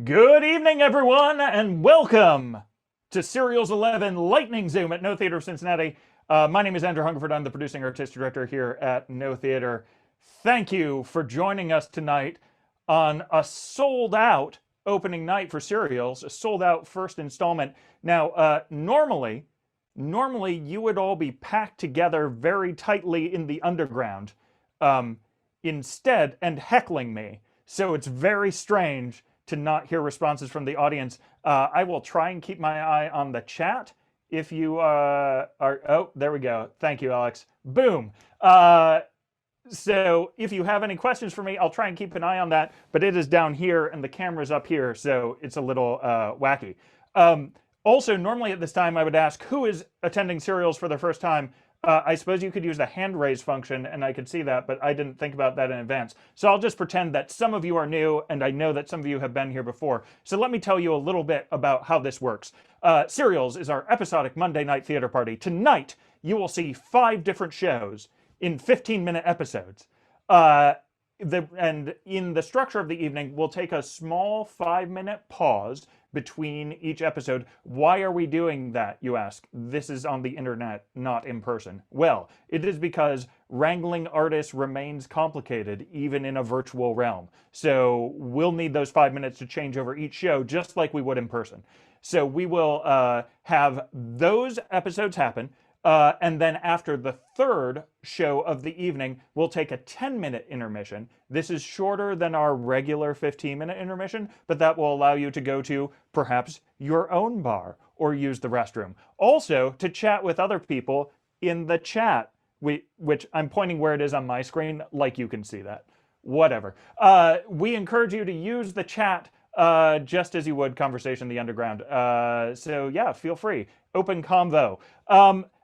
Good evening, everyone, and welcome to Serials 11 Lightning Zoom at No Theater Cincinnati. My name is Andrew Hungerford. I'm the producing artistic director here at No Theater. Thank you for joining us tonight on a sold-out opening night for Serials, a sold-out first installment. Now, normally you would all be packed together very tightly in the underground, instead, and heckling me. So it's very strange to not hear responses from the audience. I will try and keep my eye on the chat. If you are, oh, there we go. Thank you, Alex. Boom. So if you have any questions for me, I'll try and keep an eye on that, but it is down here and the camera's up here, so it's a little wacky. Also, normally at this time, I would ask who is attending Serials for the first time. I suppose you could use the hand raise function and I could see that, but I didn't think about that in advance. So I'll just pretend that some of you are new and I know that some of you have been here before. So let me tell you a little bit about how this works. Serials is our episodic Monday night theater party. Tonight, you will see 5 different shows in 15-minute episodes. And in the structure of the evening, we'll take a small 5-minute pause between each episode. Why are we doing that, you ask? This is on the internet, not in person. Well, it is because wrangling artists remains complicated, even in a virtual realm. So we'll need those 5 minutes to change over each show, just like we would in person. So we will have those episodes happen. And then after the third show of the evening, we'll take a 10-minute intermission. This is shorter than our regular 15-minute intermission, but that will allow you to go to perhaps your own bar or use the restroom. Also, to chat with other people in the chat, which I'm pointing where it is on my screen, like you can see that. Whatever. We encourage you to use the chat just as you would Conversation the Underground. So yeah, feel free. Open convo.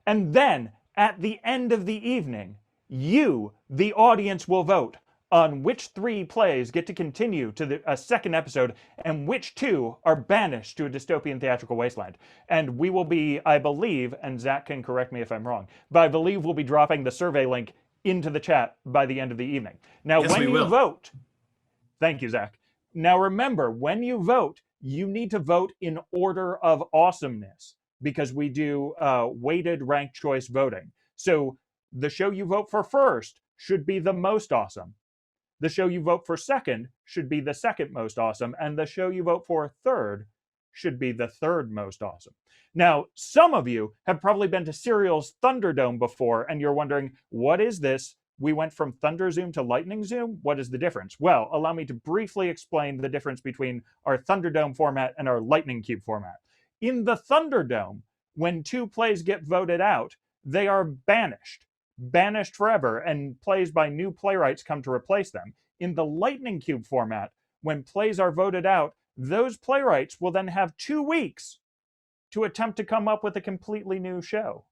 And then, at the end of the evening, you, the audience, will vote on which 3 plays get to continue to a second episode and which 2 are banished to a dystopian theatrical wasteland. And we will be, I believe, and Zach can correct me if I'm wrong, but I believe we'll be dropping the survey link into the chat by the end of the evening. Now, Yes, when we you will. vote, thank you, Zach. Now, remember, when you vote, you need to vote in order of awesomeness, because we do weighted ranked choice voting. So the show you vote for first should be the most awesome. The show you vote for second should be the second most awesome. And the show you vote for third should be the third most awesome. Now, some of you have probably been to Serial's Thunderdome before, and you're wondering, what is this? We went from Thunder Zoom to Lightning Zoom. What is the difference? Well, allow me to briefly explain the difference between our Thunderdome format and our Lightning Cube format. In the Thunderdome, when 2 plays get voted out, they are banished forever, and plays by new playwrights come to replace them. In the Lightning Cube format, when plays are voted out, those playwrights will then have 2 weeks to attempt to come up with a completely new show.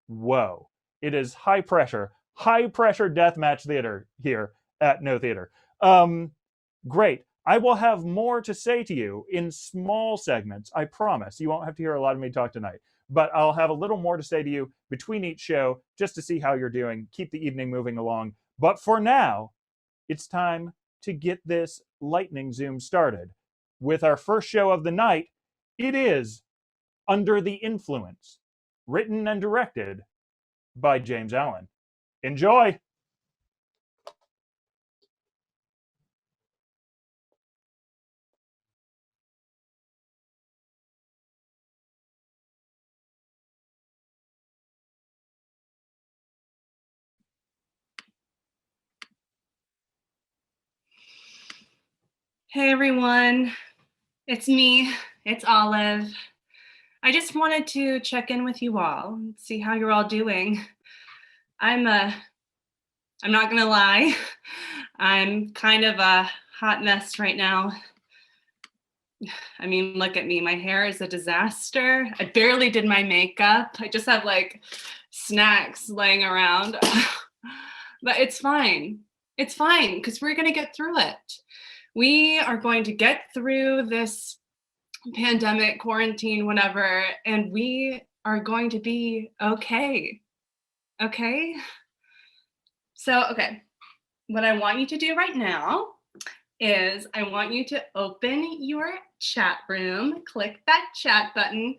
Whoa. It is high pressure deathmatch theater here at No Theater. Great. I will have more to say to you in small segments. I promise. You won't have to hear a lot of me talk tonight. But I'll have a little more to say to you between each show just to see how you're doing, keep the evening moving along. But for now, it's time to get this Lightning Zoom started. With our first show of the night, it is Under the Influence, written and directed by James Allen. Enjoy! Hey everyone, it's me, it's Olive. I just wanted to check in with you all and see how you're all doing. I'm not gonna lie, I'm kind of a hot mess right now. I mean, look at me, my hair is a disaster. I barely did my makeup. I just have like snacks laying around, but it's fine. It's fine, because we're gonna get through it. We are going to get through this pandemic, quarantine, whatever, and we are going to be okay. Okay? So, okay, what I want you to do right now is I want you to open your chat room. Click that chat button.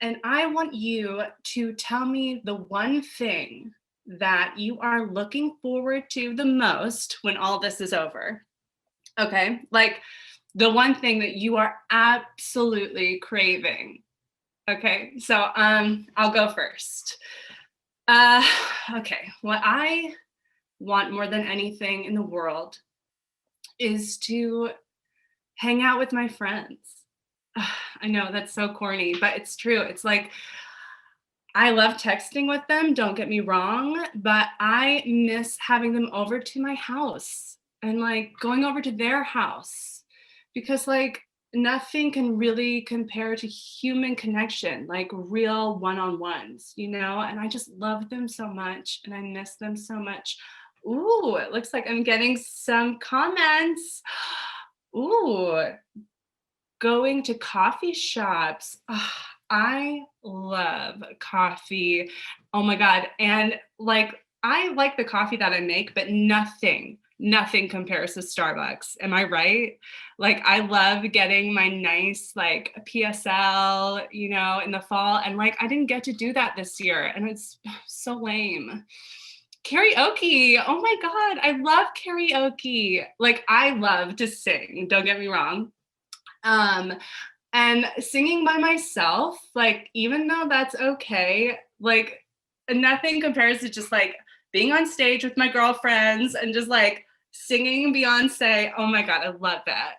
And I want you to tell me the one thing that you are looking forward to the most when all this is over. Okay, like the one thing that you are absolutely craving. Okay, so I'll go first. Okay, what I want more than anything in the world is to hang out with my friends. I know that's so corny, but it's true. It's like I love texting with them, don't get me wrong, but I miss having them over to my house and like going over to their house because like nothing can really compare to human connection, like real one-on-ones, you know? And I just love them so much and I miss them so much. Ooh, it looks like I'm getting some comments. Ooh, going to coffee shops. Ah, I love coffee. Oh my God. And like, I like the coffee that I make, but nothing compares to Starbucks. Am I right? Like, I love getting my nice, like, PSL, you know, in the fall. And like, I didn't get to do that this year. And it's so lame. Karaoke. Oh my God. I love karaoke. Like, I love to sing. Don't get me wrong. Um, and singing by myself, like, even though that's okay, like, nothing compares to just like being on stage with my girlfriends and just like singing Beyonce. Oh my God, I love that.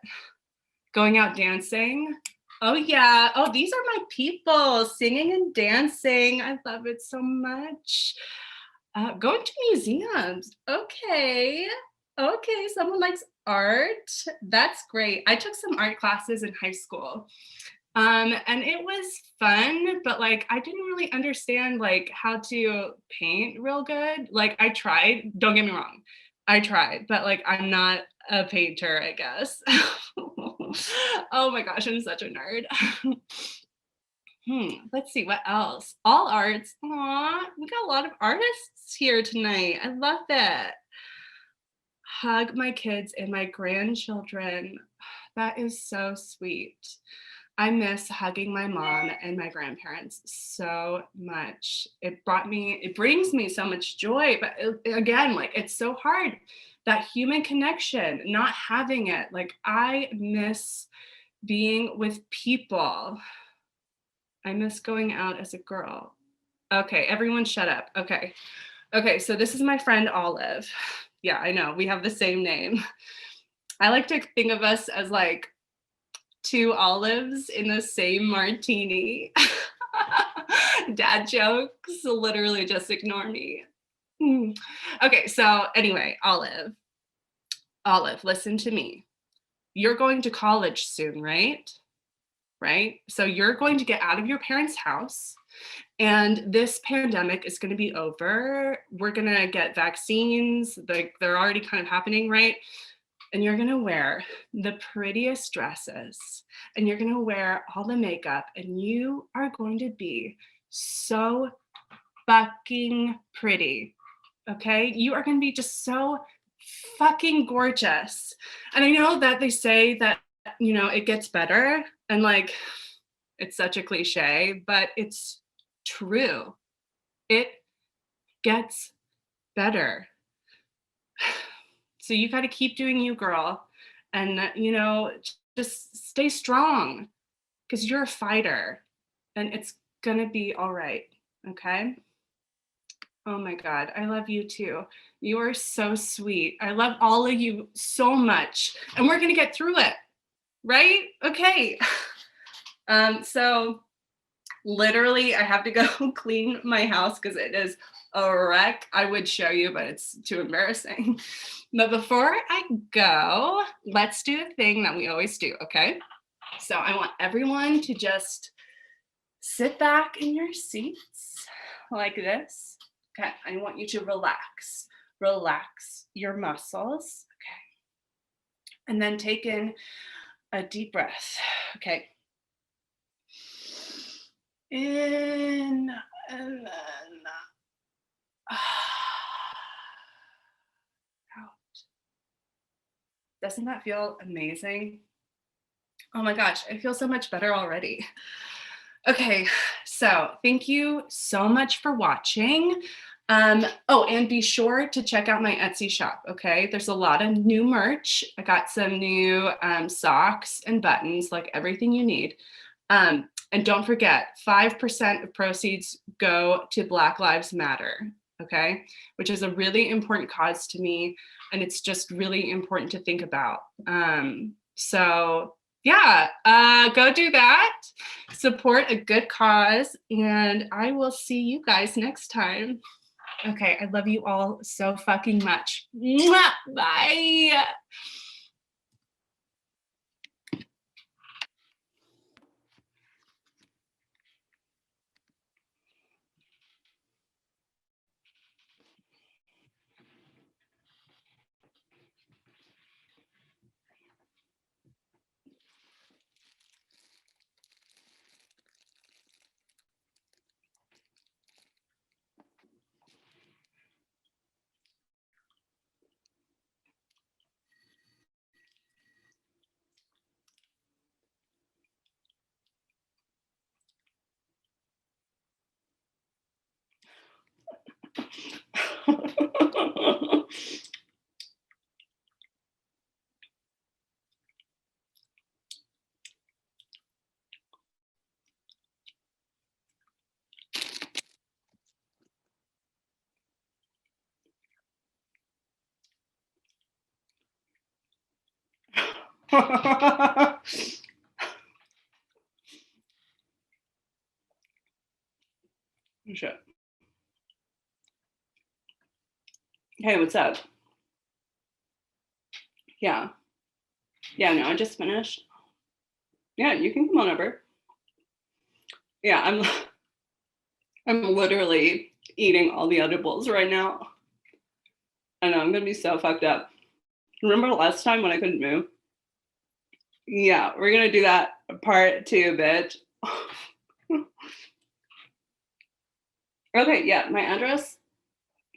Going out dancing. Oh, yeah. Oh, these are my people singing and dancing. I love it so much. Going to museums. Okay. Okay. Someone likes art. That's great. I took some art classes in high school. And it was fun, but like I didn't really understand like how to paint real good. Like I tried, don't get me wrong. I tried, but like I'm not a painter, I guess. Oh my gosh, I'm such a nerd. Let's see what else. All arts. Aw, we got a lot of artists here tonight. I love that. Hug my kids and my grandchildren. That is so sweet. I miss hugging my mom and my grandparents so much. It brings me so much joy, but again, like it's so hard. That human connection, not having it. Like I miss being with people. I miss going out as a girl. Okay, everyone shut up. Okay. Okay, so this is my friend Olive. Yeah, I know, we have the same name. I like to think of us as like two olives in the same martini. Dad jokes, literally just ignore me. Okay, so anyway, Olive, listen to me. You're going to college soon, right? Right? So you're going to get out of your parents' house and this pandemic is going to be over. We're going to get vaccines. They're already kind of happening, right? And you're going to wear the prettiest dresses and you're going to wear all the makeup and you are going to be so fucking pretty. Okay? You are going to be just so fucking gorgeous. And I know that they say that, you know, it gets better and like it's such a cliche, but it's true. It gets better. So you got to keep doing you, girl. And, you know, just stay strong because you're a fighter and it's going to be all right. Okay. Oh my God. I love you too. You are so sweet. I love all of you so much. And we're going to get through it. Right? Okay. So literally, I have to go clean my house because it is a wreck. I would show you, but it's too embarrassing. But before I go, let's do the thing that we always do, okay? So I want everyone to just sit back in your seats like this. Okay, I want you to relax your muscles, okay? And then take in a deep breath, okay? In and then out. Doesn't that feel amazing? Oh my gosh, I feel so much better already. Okay, so thank you so much for watching. Oh, and be sure to check out my Etsy shop, okay? There's a lot of new merch. I got some new socks and buttons, like everything you need. And don't forget, 5% of proceeds go to Black Lives Matter, okay? Which is a really important cause to me, and it's just really important to think about. So yeah, go do that. Support a good cause, and I will see you guys next time. Okay, I love you all so fucking much. Mwah! Bye. Shit. Hey, what's up? Yeah. Yeah, no, I just finished. Yeah, you can come on over. Yeah, I'm literally eating all the edibles right now. I know I'm gonna be so fucked up. Remember last time when I couldn't move? Yeah, we're gonna do that part 2, bitch. Okay, yeah, my address,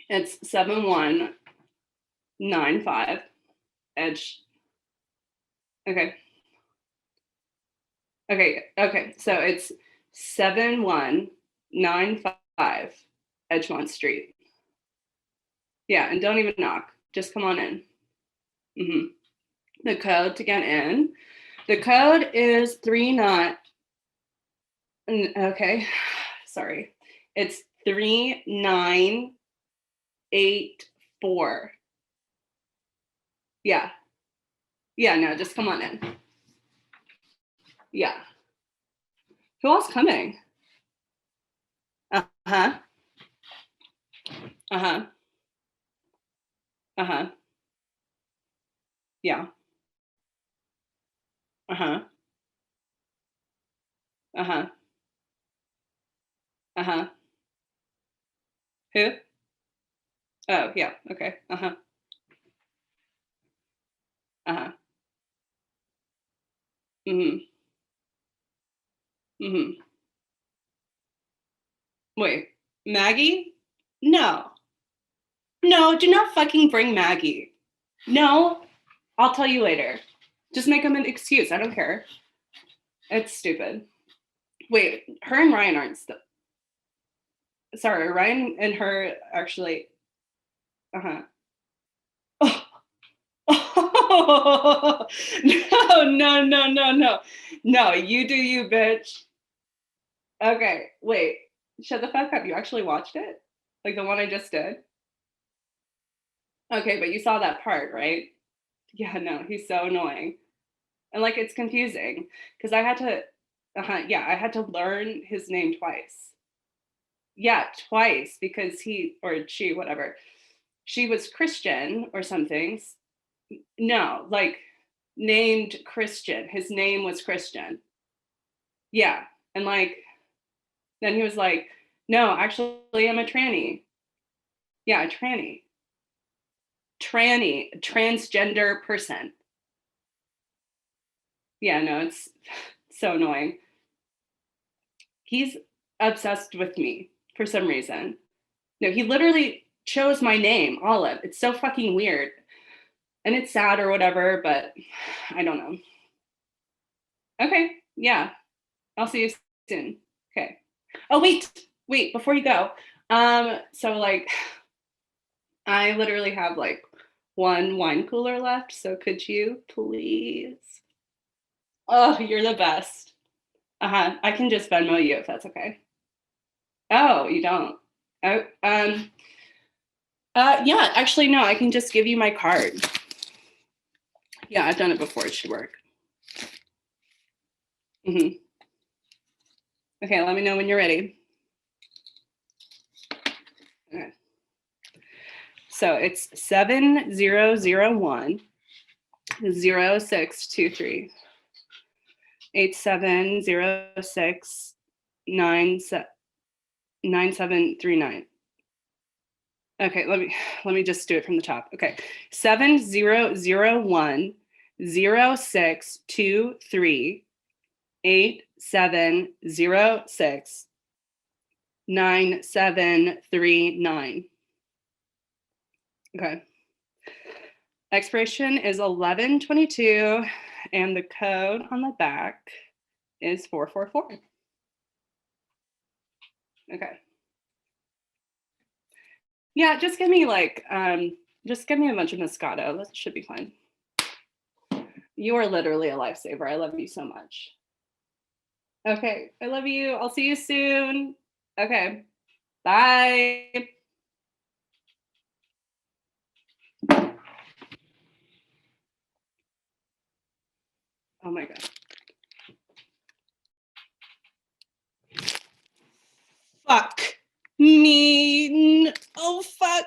it's 7195 Edge. Okay. Okay, so it's 7195 Edgemont Street. Yeah, and don't even knock. Just come on in. The code to get in. The code is 39. Okay, sorry. It's 3984. Yeah. Yeah, no, just come on in. Yeah. Who else coming? Uh-huh. Uh-huh. Uh-huh. Yeah. Uh-huh. Uh-huh. Uh-huh. Who? Oh, yeah. Okay. Uh-huh. Uh-huh. Mm-hmm. Mm-hmm. Wait, Maggie? No. No, do not fucking bring Maggie. No, I'll tell you later. Just make him an excuse. I don't care. It's stupid. Wait, her and Ryan aren't still. Sorry, Ryan and her actually. Uh-huh. Oh, no. No, you do you, bitch. Okay, wait. Shut the fuck up. You actually watched it? Like the one I just did? Okay, but you saw that part, right? Yeah, no, he's so annoying. And like it's confusing because I had to I had to learn his name twice. Yeah, twice because he or she, whatever. She was Christian or something. No, like named Christian. His name was Christian. Yeah. And like then he was like, no, actually I'm a tranny. Yeah, a tranny. Tranny, transgender person. Yeah, no, it's so annoying. He's obsessed with me for some reason. No, he literally chose my name, Olive. It's so fucking weird. And it's sad or whatever, but I don't know. Okay, yeah. I'll see you soon. Okay. Oh, wait, before you go. So like I literally have like one wine cooler left, so could you please? Oh, you're the best. Uh-huh. I can just Venmo you if that's okay. Oh, you don't. Oh, yeah, actually no, I can just give you my card. Yeah, I've done it before. It should work. Okay, let me know when you're ready. Okay. So it's 7001 0623 8706 9739. Okay, let me just do it from the top. Okay. 7001 0623 8706 9739. Okay. Expiration is 11/22 and the code on the back is 444. Okay. Yeah, just give me like just give me a bunch of Moscato. That should be fine. You are literally a lifesaver. I love you so much. Okay, I love you. I'll see you soon. Okay. Bye. Oh my God. Fuck me. Oh, fuck.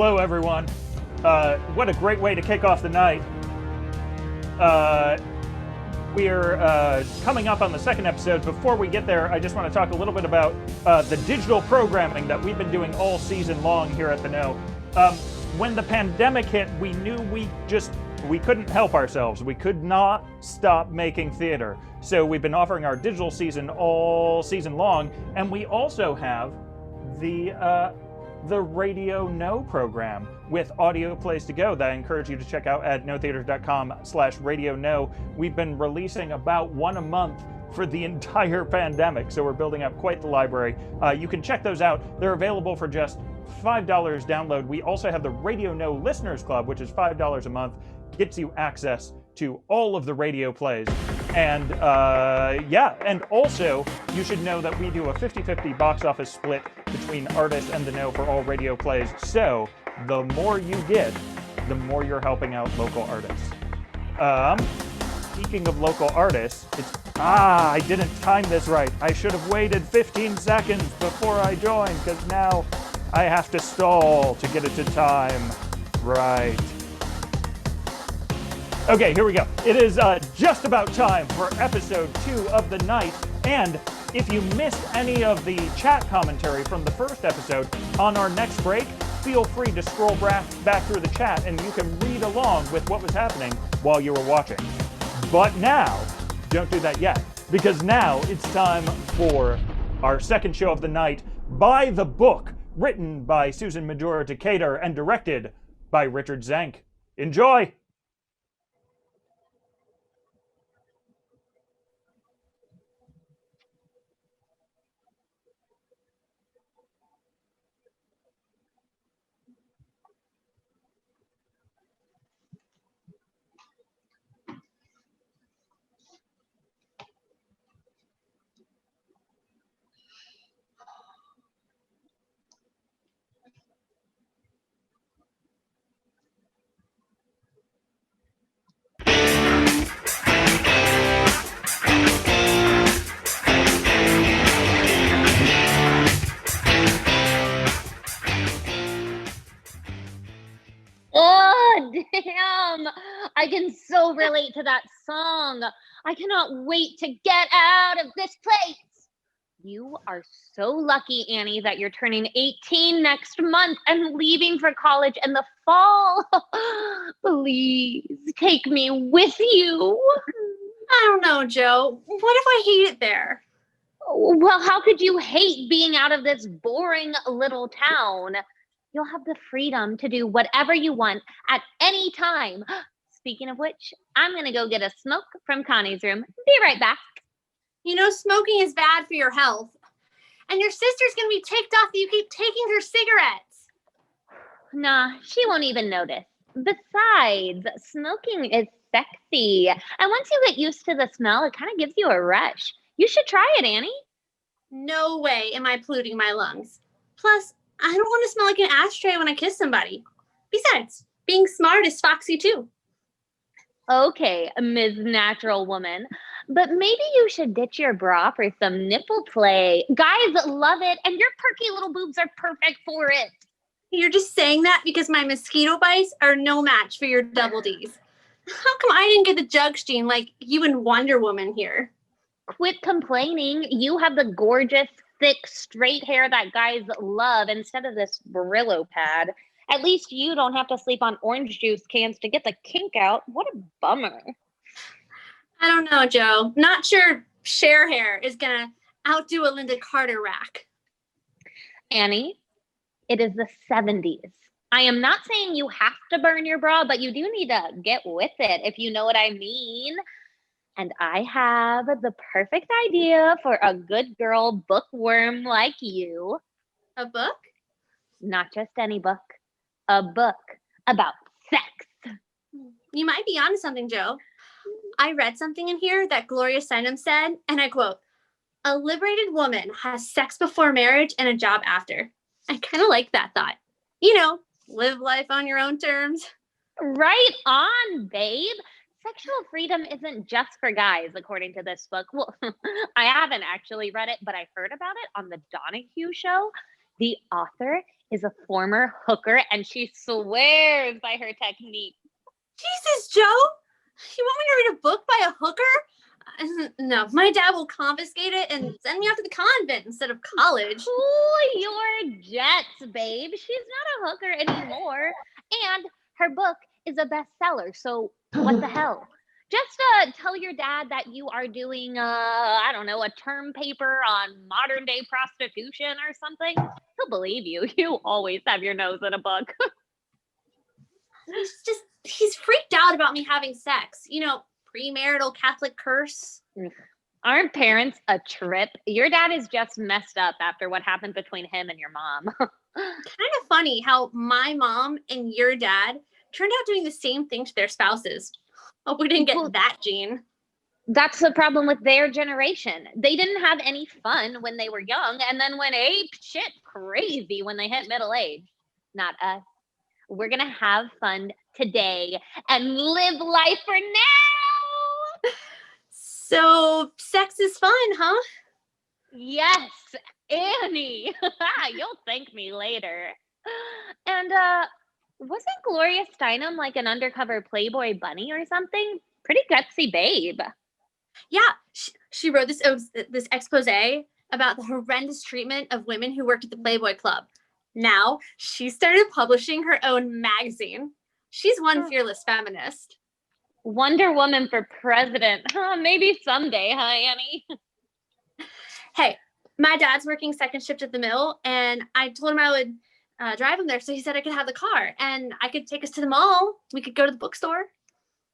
Hello, everyone. What a great way to kick off the night. We're coming up on the second episode. Before we get there, I just want to talk a little bit about the digital programming that we've been doing all season long here at The Know. When the pandemic hit, we knew we couldn't help ourselves. We could not stop making theater. So we've been offering our digital season all season long, and we also have the Radio Know program with audio plays to go that I encourage you to check out at notheaters.com/Radio Know. We've been releasing about one a month for the entire pandemic, so we're building up quite the library. You can check those out. They're available for just $5 download. We also have the Radio Know Listeners Club, which is $5 a month, gets you access to all of the radio plays. And and also you should know that we do a 50-50 box office split between artists and The Know for all radio plays. So the more you get, the more you're helping out local artists. Speaking of local artists, I didn't time this right. I should have waited 15 seconds before I joined, because now I have to stall to get it to time. Right. Okay, here we go. It is just about time for episode 2 of the night. And if you missed any of the chat commentary from the first episode, on our next break, feel free to scroll back through the chat and you can read along with what was happening while you were watching. But now, don't do that yet, because now it's time for our second show of the night, By the Book, written by Susan Majora Decatur and directed by Richard Zenk. Enjoy! Oh, damn. I can so relate to that song. I cannot wait to get out of this place. You are so lucky, Annie, that you're turning 18 next month and leaving for college in the fall. Please take me with you. I don't know, Joe. What if I hate it there? Well, how could you hate being out of this boring little town? You'll have the freedom to do whatever you want at any time. Speaking of which, I'm going to go get a smoke from Connie's room. Be right back. You know, smoking is bad for your health. And your sister's going to be ticked off that you keep taking her cigarettes. Nah, she won't even notice. Besides, smoking is sexy. And once you get used to the smell, it kind of gives you a rush. You should try it, Annie. No way am I polluting my lungs. Plus, I don't want to smell like an ashtray when I kiss somebody. Besides, being smart is foxy too. Okay, Ms. Natural Woman, but maybe you should ditch your bra for some nipple play. Guys love it, and your perky little boobs are perfect for it. You're just saying that because my mosquito bites are no match for your double Ds. How come I didn't get the jugs gene like you and Wonder Woman here? Quit complaining. You have the gorgeous, thick, straight hair that guys love instead of this Brillo pad. At least you don't have to sleep on orange juice cans to get the kink out. What a bummer. I don't know, Joe. Not sure Cher hair is going to outdo a Linda Carter rack. Annie, it is the 70s. I am not saying you have to burn your bra, but you do need to get with it, if you know what I mean. And I have the perfect idea for a good girl bookworm like you. A book? Not just any book. A book about sex. You might be onto something, Joe. I read something in here that Gloria Steinem said, and I quote, "A liberated woman has sex before marriage and a job after." I kind of like that thought. You know, live life on your own terms. Right on, babe. Sexual freedom isn't just for guys, according to this book. Well, I haven't actually read it, but I heard about it on the Donahue show. The author is a former hooker and she swears by her technique. Jesus, Joe, you want me to read a book by a hooker? No, my dad will confiscate it and send me off to the convent instead of college. Cool your jets, babe. She's not a hooker anymore. And her book is a bestseller. So what the hell? Just tell your dad that you are doing, I don't know, a term paper on modern day prostitution or something. He'll believe you. You always have your nose in a book. He's freaked out about me having sex. You know, premarital Catholic curse. Aren't parents a trip? Your dad is just messed up after what happened between him and your mom. Kind of funny how my mom and your dad turned out doing the same thing to their spouses. Hope we didn't get that gene. That's the problem with their generation. They didn't have any fun when they were young and then went ape shit crazy when they hit middle age. Not us. We're going to have fun today and live life for now. So sex is fun, huh? Yes, Annie. You'll thank me later. And wasn't Gloria Steinem like an undercover Playboy bunny or something? Pretty gutsy babe. Yeah, she wrote this expose about the horrendous treatment of women who worked at the Playboy Club. Now she started publishing her own magazine. She's one fearless feminist. Wonder Woman for president. Maybe someday, huh, Annie? Hey, my dad's working second shift at the mill, and I told him I would drive him there, so he said I could have the car, and I could take us to the mall. We could go to the bookstore.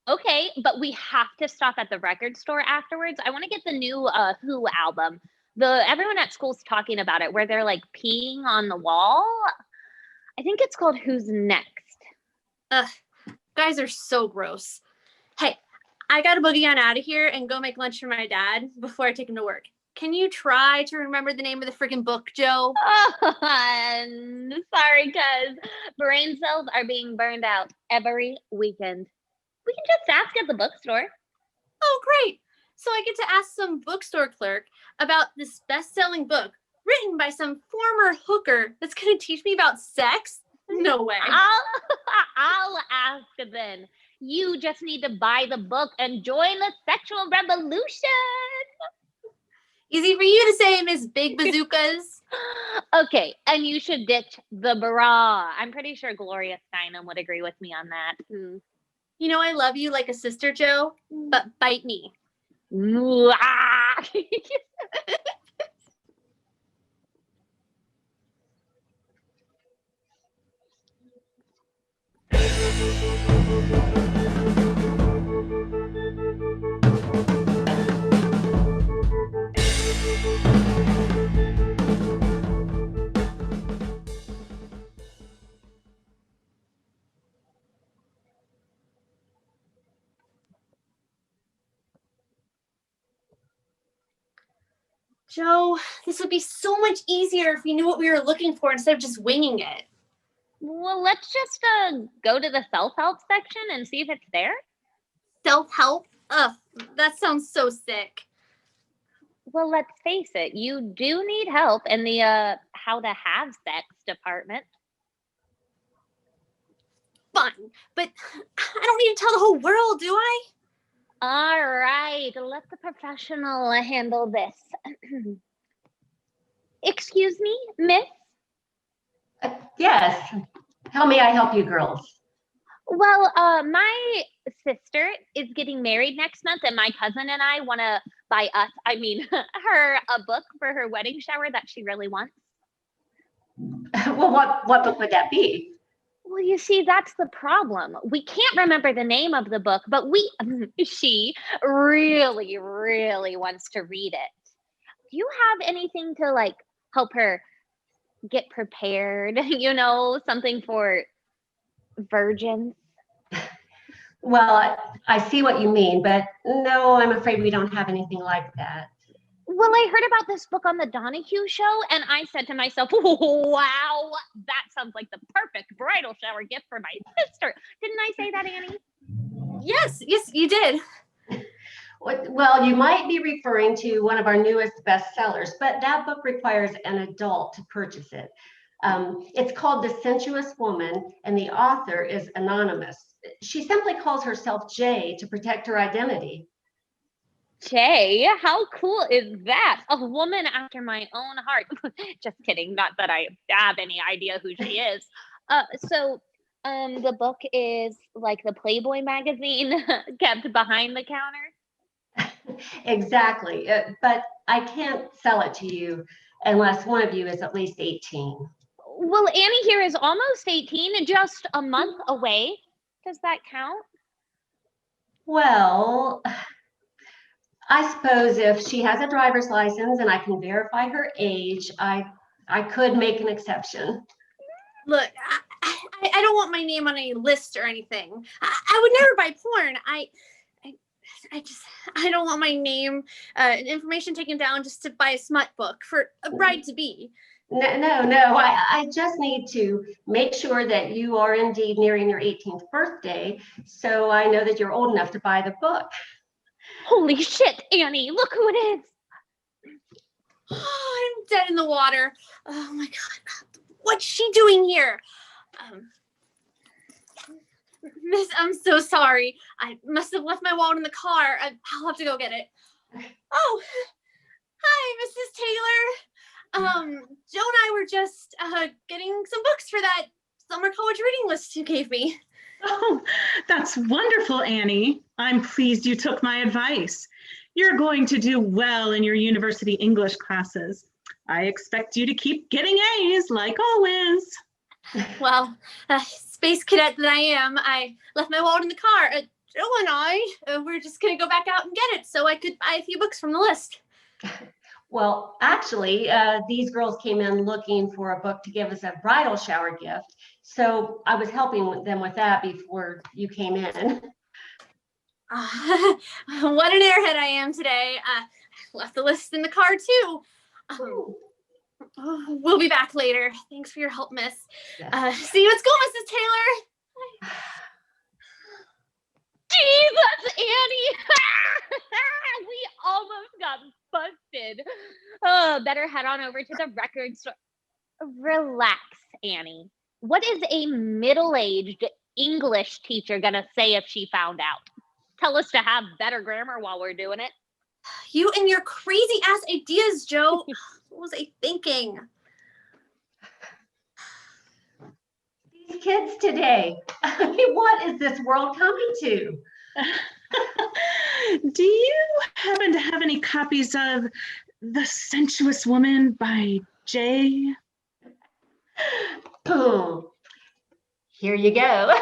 Okay, but we have to stop at the record store afterwards. I want to get the new Who album. Everyone at school's talking about it, where they're like peeing on the wall. I think it's called Who's Next. Ugh, guys are so gross. Hey, I gotta boogie on out of here and go make lunch for my dad before I take him to work. Can you try to remember the name of the freaking book, Joe? Oh, sorry, cuz brain cells are being burned out every weekend. We can just ask at the bookstore. Oh, great. So I get to ask some bookstore clerk about this best-selling book written by some former hooker that's going to teach me about sex? No way. I'll ask then. You just need to buy the book and join the sexual revolution. Easy for you to say, Miss Big Bazookas. Okay, and you should ditch the bra. I'm pretty sure Gloria Steinem would agree with me on that. You know I love you like a sister, Joe, but bite me. Joe, this would be so much easier if we knew what we were looking for instead of just winging it. Well, let's just go to the self-help section and see if it's there. Self-help? Ugh, that sounds so sick. Well, let's face it, you do need help in the how to have sex department. Fine, but I don't need to tell the whole world, do I? All right, let the professional handle this. Excuse me, miss? Yes. How may I help you girls? Well, my sister is getting married next month, and my cousin and I want to buy her a book for her wedding shower that she really wants. Well, what book would that be? Well, you see, that's the problem. We can't remember the name of the book, but she really, really wants to read it. Do you have anything to like help her get prepared? You know, something for virgins? Well, I see what you mean, but no, I'm afraid we don't have anything like that. Well, I heard about this book on the Donahue show, and I said to myself, wow, that sounds like the perfect bridal shower gift for my sister. Didn't I say that, Annie? Yes, you did. Well, you might be referring to one of our newest bestsellers, but that book requires an adult to purchase it. It's called The Sensuous Woman, and the author is anonymous. She simply calls herself Jay to protect her identity. Jay, how cool is that? A woman after my own heart. Just kidding. Not that I have any idea who she is. The book is like the Playboy magazine kept behind the counter. Exactly. But I can't sell it to you unless one of you is at least 18. Well, Annie here is almost 18, just a month away. Does that count? Well, I suppose if she has a driver's license and I can verify her age, I could make an exception. Look, I don't want my name on any list or anything. I would never buy porn. I don't want my name and information taken down just to buy a smut book for a bride to be. No. I just need to make sure that you are indeed nearing your 18th birthday, so I know that you're old enough to buy the book. Holy shit, Annie, look who it is. Oh, I'm dead in the water. Oh my God. What's she doing here? Miss, I'm so sorry. I must have left my wallet in the car. I'll have to go get it. Oh, hi, Mrs. Taylor. Joe and I were just getting some books for that summer college reading list you gave me. Oh, that's wonderful, Annie. I'm pleased you took my advice. You're going to do well in your university English classes. I expect you to keep getting A's like always. Well, space cadet that I am, I left my wallet in the car. Joe and I, we're just going to go back out and get it so I could buy a few books from the list. Well, actually, these girls came in looking for a book to give us a bridal shower gift. So I was helping them with that before you came in. What an airhead I am today. Left the list in the car too. We'll be back later. Thanks for your help, miss. Yes. See you at school, Mrs. Taylor. Jesus, Annie! We almost got busted. Oh, better head on over to the record store. Relax, Annie. What is a middle-aged English teacher gonna say if she found out? Tell us to have better grammar while we're doing it. You and your crazy ass ideas, Joe. What was I thinking? These kids today, I mean, what is this world coming to? Do you happen to have any copies of The Sensuous Woman by Jay? Boom. Here you go.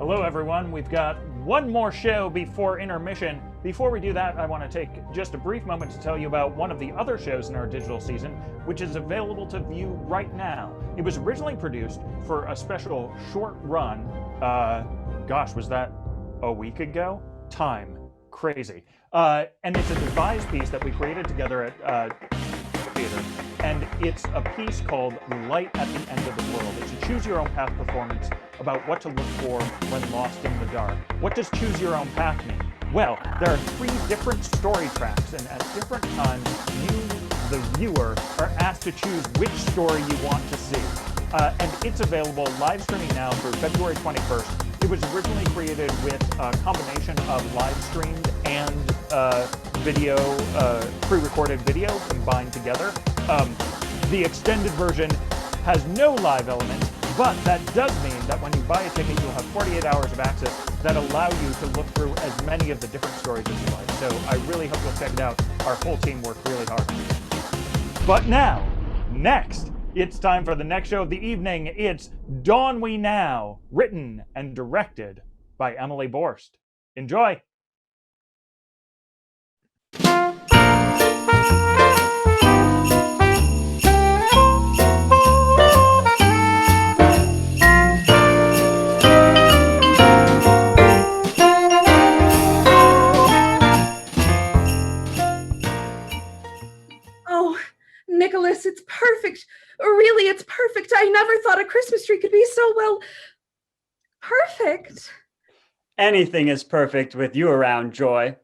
Hello, everyone. We've got one more show before intermission. Before we do that, I want to take just a brief moment to tell you about one of the other shows in our digital season, which is available to view right now. It was originally produced for a special short run. Was that a week ago? Time. Crazy. And it's a devised piece that we created together at theater. And it's a piece called Light at the End of the World. It's a choose your own path performance about what to look for when lost in the dark. What does choose your own path mean? Well, there are 3 different story tracks, and at different times, you, the viewer, are asked to choose which story you want to see. And it's available live streaming now through February 21st. It was originally created with a combination of live streamed and video, pre-recorded video combined together. The extended version has no live elements, but that does mean that when you buy a ticket, you'll have 48 hours of access that allow you to look through as many of the different stories as you like. So I really hope you'll check it out. Our whole team worked really hard on it. But now, next, it's time for the next show of the evening. It's Dawn We Now, written and directed by Emily Borst. Enjoy. Oh, Nicholas, it's perfect. Really, it's perfect. I never thought a Christmas tree could be so, well, perfect. Anything is perfect with you around, Joy.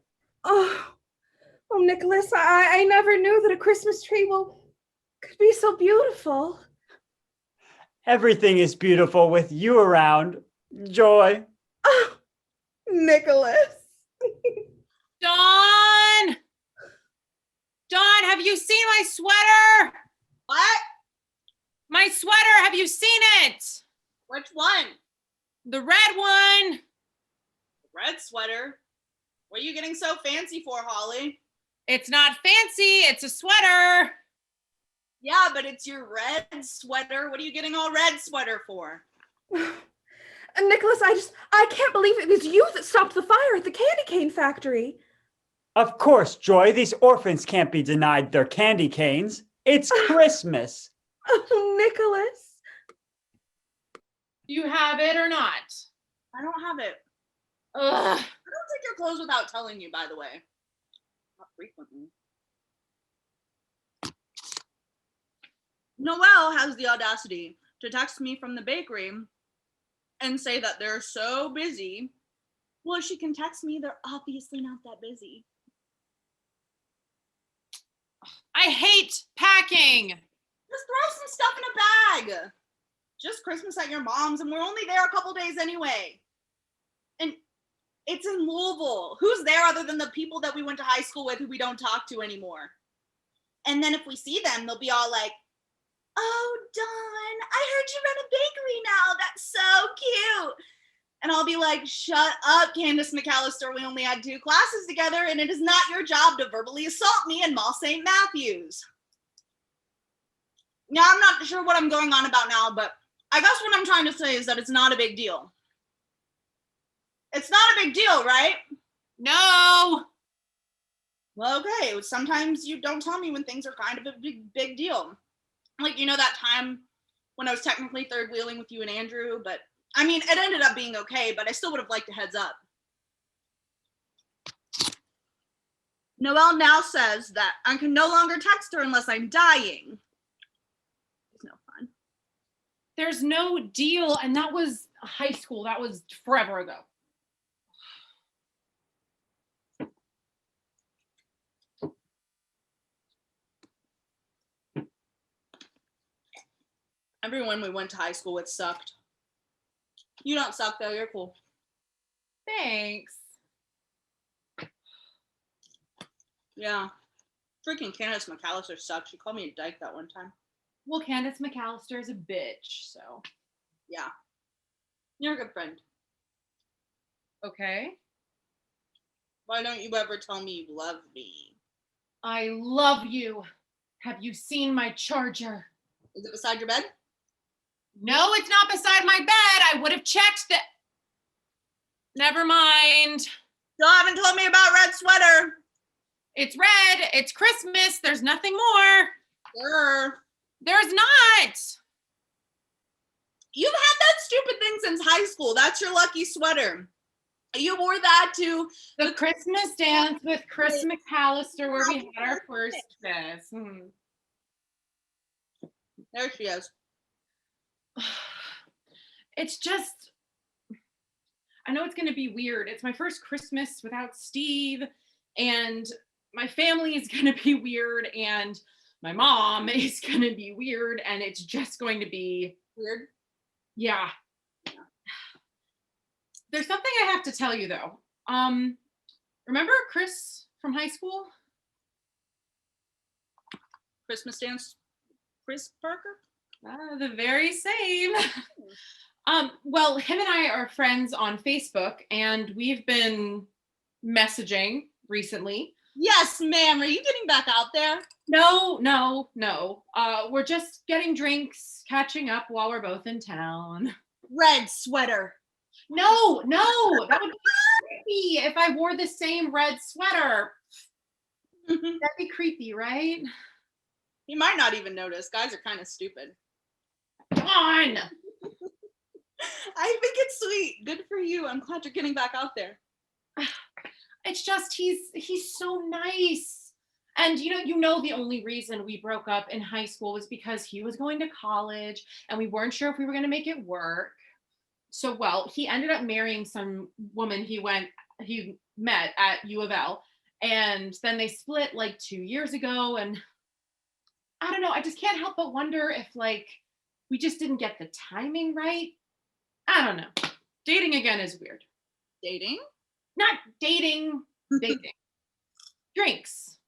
Oh, Nicholas, I never knew that a Christmas tree, could be so beautiful. Everything is beautiful with you around, Joy. Oh, Nicholas. Dawn! Dawn, have you seen my sweater? What? My sweater, have you seen it? Which one? The red one. Red sweater? What are you getting so fancy for, Holly? It's not fancy, it's a sweater. Yeah, but it's your red sweater. What are you getting all red sweater for? Nicholas, I can't believe it was you that stopped the fire at the candy cane factory. Of course, Joy, these orphans can't be denied their candy canes. It's Christmas. Oh, Nicholas. Do you have it or not? I don't have it. Ugh. I don't take your clothes without telling you, by the way. Not frequently. Noelle has the audacity to text me from the bakery and say that they're so busy. Well, she can text me, they're obviously not that busy. I hate packing. Just throw some stuff in a bag. Just Christmas at your mom's, and we're only there a couple days anyway. And it's in Louisville. Who's there other than the people that we went to high school with who we don't talk to anymore? And then if we see them, they'll be all like, "Oh, Dawn, I heard you run a bakery now. That's so cute." And I'll be like, "Shut up, Candace McAllister. We only had 2 classes together, and it is not your job to verbally assault me in Mall St. Matthews." Now, I'm not sure what I'm going on about now, but I guess what I'm trying to say is that it's not a big deal. It's not a big deal, right? No. Well, okay. Sometimes you don't tell me when things are kind of a big deal. Like, you know that time when I was technically third wheeling with you and Andrew, but I mean, it ended up being okay, but I still would have liked a heads up. Noelle now says that I can no longer text her unless I'm dying. It's no fun. There's no deal, and that was high school. That was forever ago. Everyone we went to high school with sucked. You don't suck though, you're cool. Thanks. Yeah. Freaking Candace McAllister sucks. She called me a dyke that one time. Well, Candace McAllister is a bitch, so. Yeah. You're a good friend. Okay. Why don't you ever tell me you love me? I love you. Have you seen my charger? Is it beside your bed? No, it's not beside my bed. I would have checked that. Never mind. Still haven't told me about red sweater. It's red. It's Christmas. There's nothing more. Sure. There's not. You've had that stupid thing since high school. That's your lucky sweater. You wore that to The Christmas dance with Chris McAllister where we had our first kiss. There she is. It's just, I know it's going to be weird. It's my first Christmas without Steve, and my family is going to be weird, and my mom is going to be weird, and it's just going to be Weird. yeah. There's something I have to tell you though. Remember Chris from high school? Christmas dance. Chris Parker? The very same. Well, him and I are friends on Facebook, and we've been messaging recently. Yes, ma'am. Are you getting back out there? No. We're just getting drinks, catching up while we're both in town. Red sweater. No, that would be creepy if I wore the same red sweater. That'd be creepy, right? You might not even notice. Guys are kind of stupid. Come on. I think it's sweet. Good for you. I'm glad you're getting back out there. It's just he's so nice. And you know the only reason we broke up in high school was because he was going to college and we weren't sure if we were going to make it work. So, well, he ended up marrying some woman he met at U of L, and then they split like 2 years ago, and I don't know, I just can't help but wonder if like we just didn't get the timing right. I don't know. Dating again is weird. Dating? Not dating. Drinks.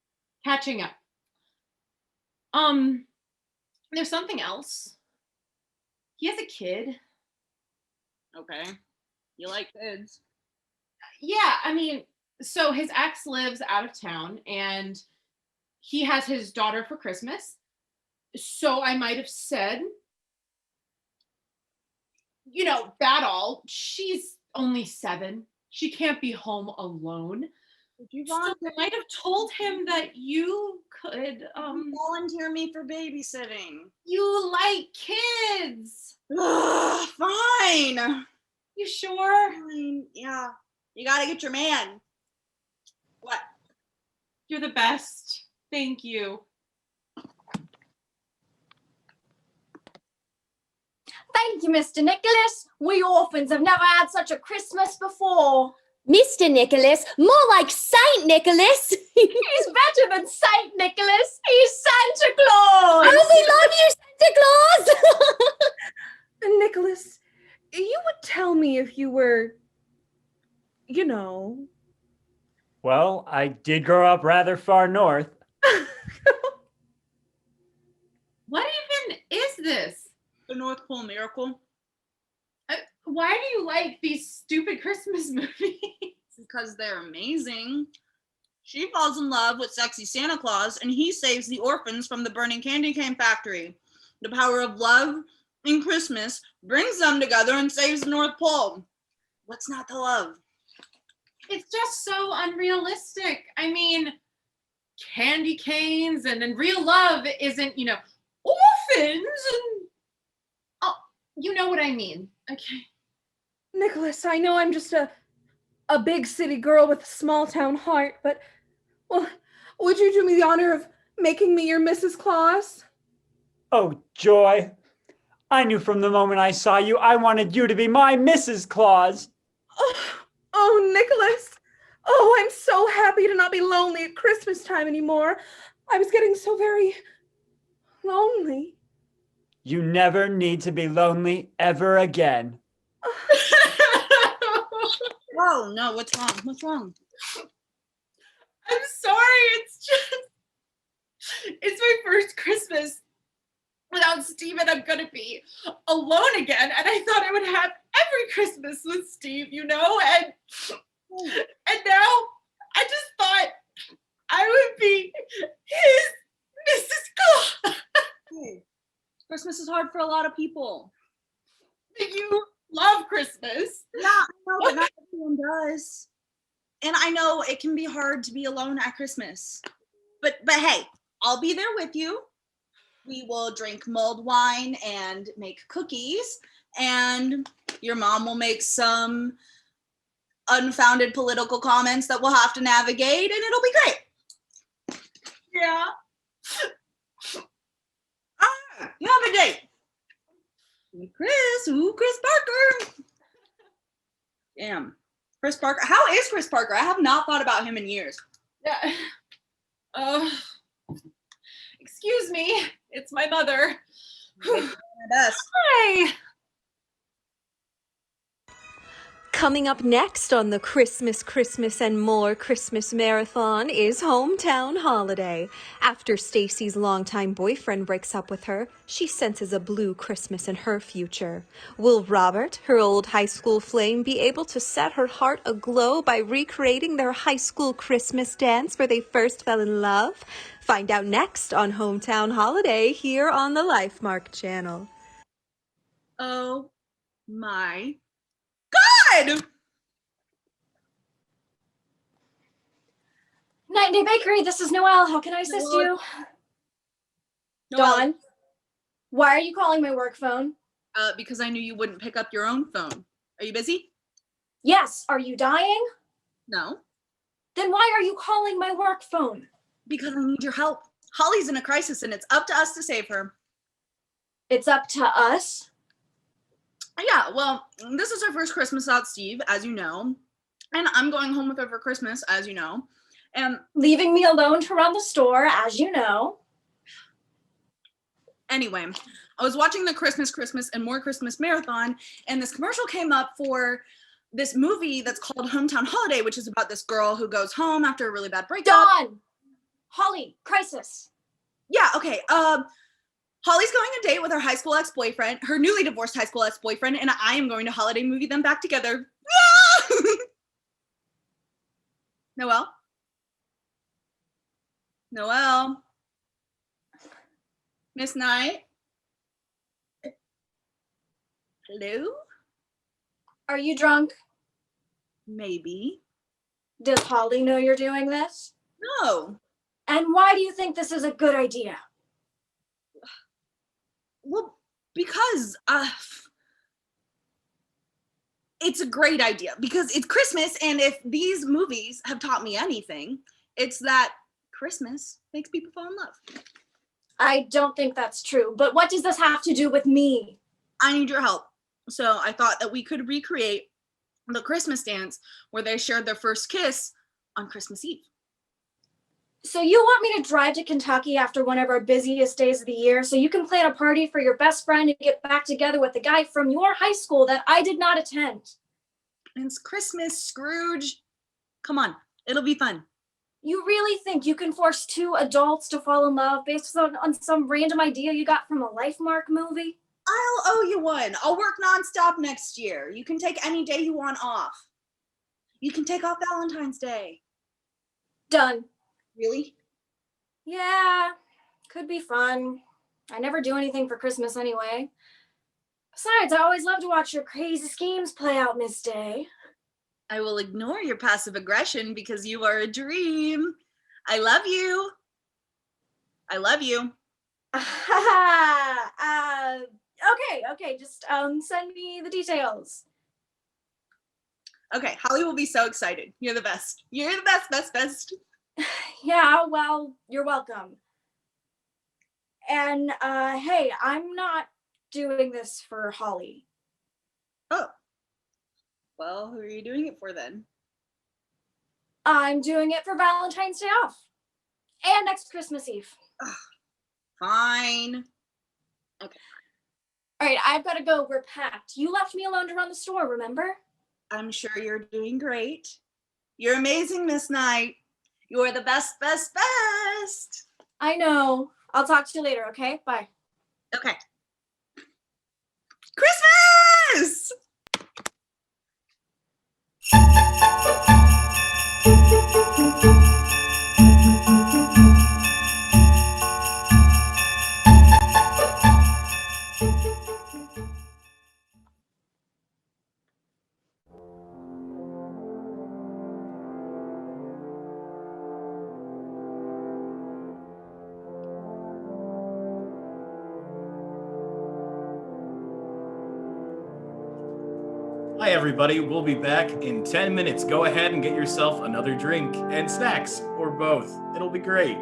Catching up. There's something else. He has a kid. Okay. You like kids. Yeah, I mean, so his ex lives out of town and he has his daughter for Christmas. So I might have said, that all. She's only 7. She can't be home alone. Would you So I might have told him that you could volunteer me for babysitting? you like kids. Ugh, fine. You sure? Fine. Yeah. You gotta get your man. What? You're the best. Thank you. Thank you, Mr. Nicholas. We orphans have never had such a Christmas before. Mr. Nicholas, more like Saint Nicholas. He's better than Saint Nicholas. He's Santa Claus. Oh, we love you, Santa Claus. Nicholas, you would tell me if you were, Well, I did grow up rather far north. What even is this? The North Pole Miracle. Why do you like these stupid Christmas movies? Because they're amazing. She falls in love with sexy Santa Claus and he saves the orphans from the burning candy cane factory. The power of love and Christmas brings them together and saves the North Pole. What's not to love? It's just so unrealistic. I mean, candy canes and real love isn't, orphans and you know what I mean. Okay. Nicholas, I know I'm just a big city girl with a small town heart, but, well, would you do me the honor of making me your Mrs. Claus? Oh, Joy. I knew from the moment I saw you, I wanted you to be my Mrs. Claus. Oh, Nicholas. Oh, I'm so happy to not be lonely at Christmas time anymore. I was getting so very lonely. You never need to be lonely ever again. Oh, no, what's wrong? What's wrong? I'm sorry. It's my first Christmas without Steve, and I'm gonna be alone again. And I thought I would have every Christmas with Steve, and now I just thought I would be his Mrs. Claus. Hey, Christmas is hard for a lot of people. You love Christmas. Yeah, I know, but not everyone does. And I know it can be hard to be alone at Christmas. But hey, I'll be there with you. We will drink mulled wine and make cookies, and your mom will make some unfounded political comments that we'll have to navigate, and it'll be great. Yeah. You have a date. Chris Parker. Damn. Chris Parker. How is Chris Parker? I have not thought about him in years. Yeah. Excuse me. It's my mother. Hi. Coming up next on the Christmas and More Christmas Marathon is Hometown Holiday. After Stacy's longtime boyfriend breaks up with her, she senses a blue Christmas in her future. Will Robert, her old high school flame, be able to set her heart aglow by recreating their high school Christmas dance where they first fell in love? Find out next on Hometown Holiday here on the Lifemark channel. Oh my God! Night and Day Bakery, this is Noelle. How can I assist you? Noelle. Dawn, why are you calling my work phone? Because I knew you wouldn't pick up your own phone. Are you busy? Yes. Are you dying? No. Then why are you calling my work phone? Because I need your help. Holly's in a crisis and it's up to us to save her. It's up to us? Yeah, well, this is her first Christmas without Steve, as you know. And I'm going home with her for Christmas, as you know. And leaving me alone to run the store, as you know. Anyway, I was watching the Christmas and More Christmas Marathon, and this commercial came up for this movie that's called Hometown Holiday, which is about this girl who goes home after a really bad breakup. Dawn! Holly, crisis. Yeah, okay. Holly's going on a date with her high school ex-boyfriend, her newly divorced high school ex-boyfriend, and I am going to holiday movie them back together. Noelle? Noelle? Miss Knight? Hello? Are you drunk? Maybe. Does Holly know you're doing this? No. And why do you think this is a good idea? Well, because it's a great idea because it's Christmas, and if these movies have taught me anything, it's that Christmas makes people fall in love. I don't think that's true, but what does this have to do with me? I need your help. So I thought that we could recreate the Christmas dance where they shared their first kiss on Christmas Eve. So you want me to drive to Kentucky after one of our busiest days of the year so you can plan a party for your best friend and get back together with the guy from your high school that I did not attend? It's Christmas, Scrooge. Come on, it'll be fun. You really think you can force two adults to fall in love based on some random idea you got from a Lifemark movie? I'll owe you one. I'll work nonstop next year. You can take any day you want off. You can take off Valentine's Day. Done. Really? Yeah, could be fun. I never do anything for Christmas anyway. Besides, I always love to watch your crazy schemes play out, Miss Day. I will ignore your passive aggression because you are a dream. I love you. I love you. Okay, just send me the details. Okay, Holly will be so excited. You're the best. You're the best. Yeah, well, you're welcome. And hey, I'm not doing this for Holly. Oh. Well, who are you doing it for then? I'm doing it for Valentine's Day off. And next Christmas Eve. Fine. Okay. All right, I've got to go. We're packed. You left me alone to run the store, remember? I'm sure you're doing great. You're amazing, Miss Knight. You're the best. I know. I'll talk to you later, okay? Bye. Okay. Christmas! Hi, everybody. We'll be back in 10 minutes. Go ahead and get yourself another drink and snacks, or both. It'll be great.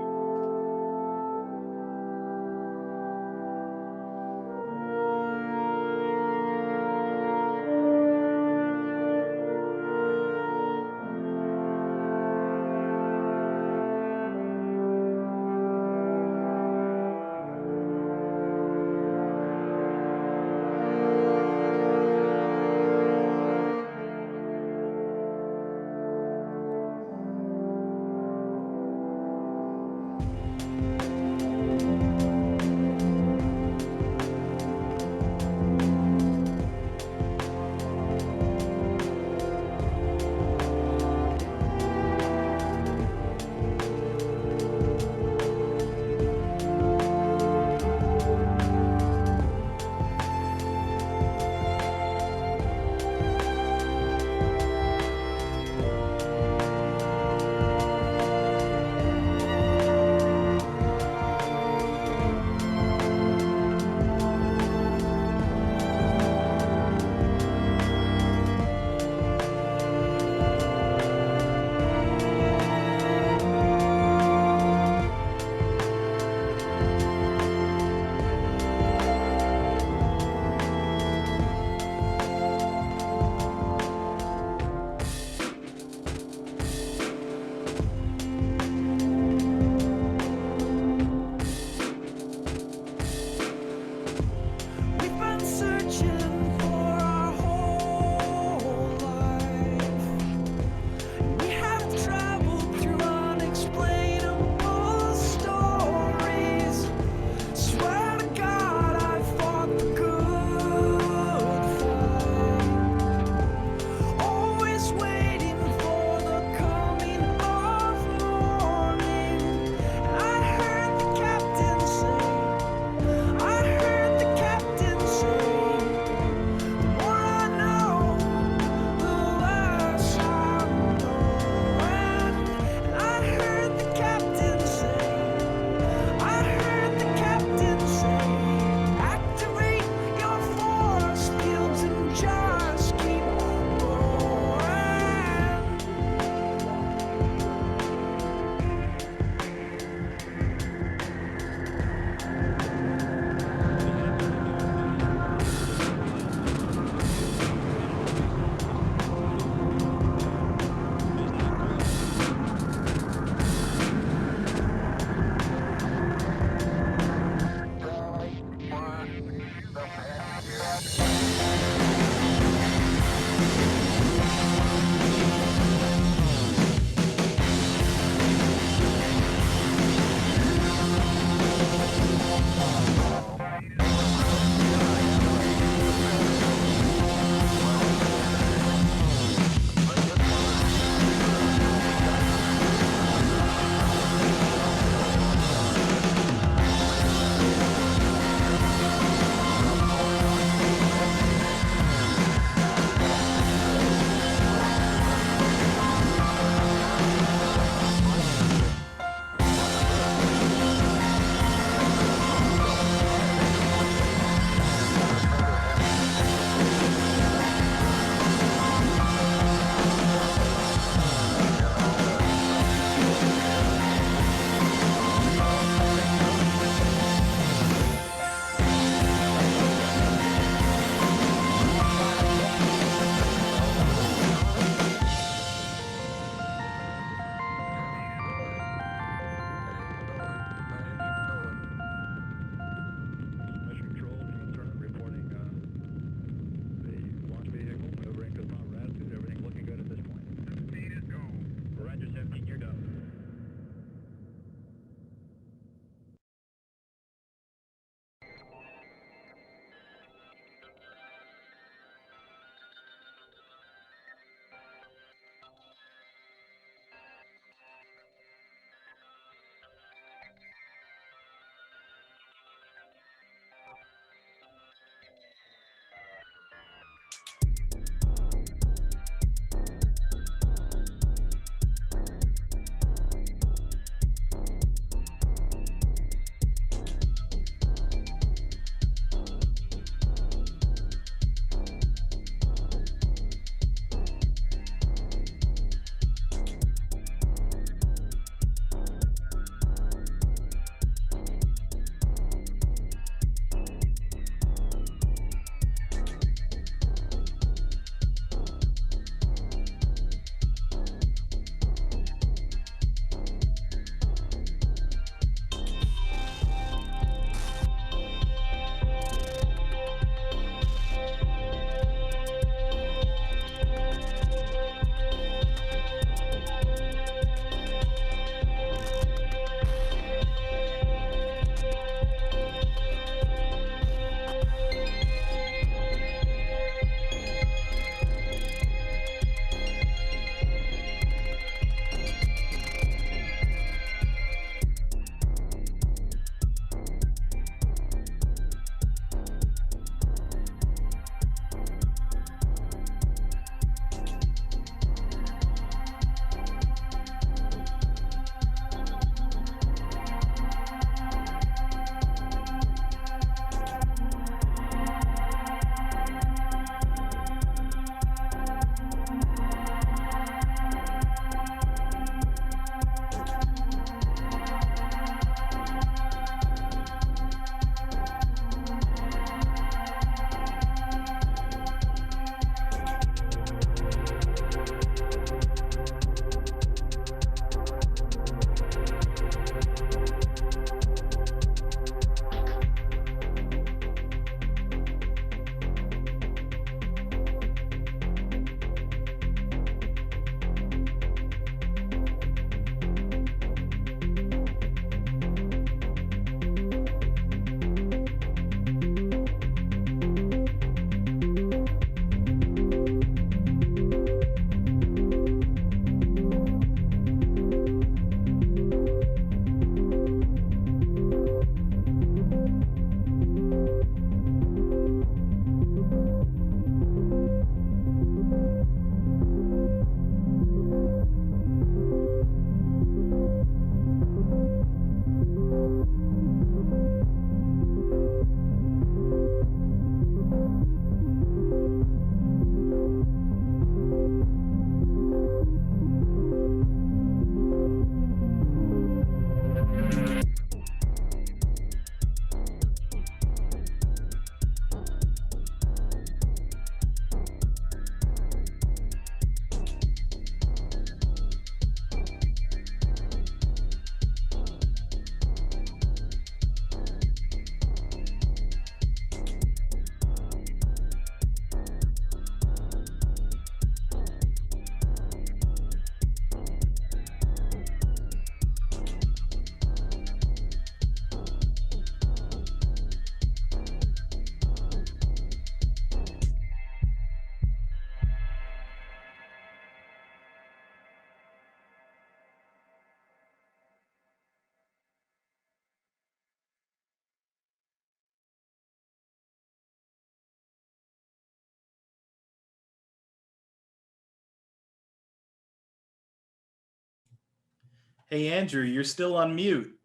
Hey, Andrew, you're still on mute.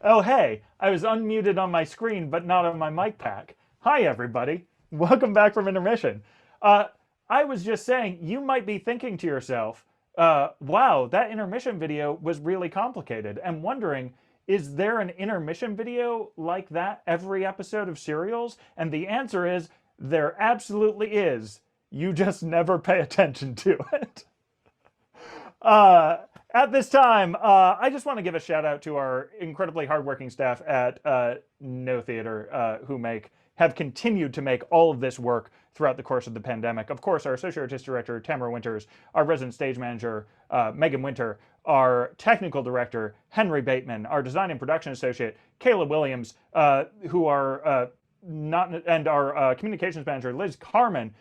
Oh, hey, I was unmuted on my screen, but not on my mic pack. Hi, everybody. Welcome back from intermission. I was just saying, you might be thinking to yourself, wow, that intermission video was really complicated, and wondering, is there an intermission video like that every episode of Serials? And the answer is, there absolutely is. You just never pay attention to it. At this time, I just want to give a shout out to our incredibly hardworking staff at No Theater who have continued to make all of this work throughout the course of the pandemic. Of course, our Associate Artistic Director, Tamara Winters, our Resident Stage Manager, Megan Winter, our Technical Director, Henry Bateman, our Design and Production Associate, Kayla Williams, and our Communications Manager, Liz Carmen.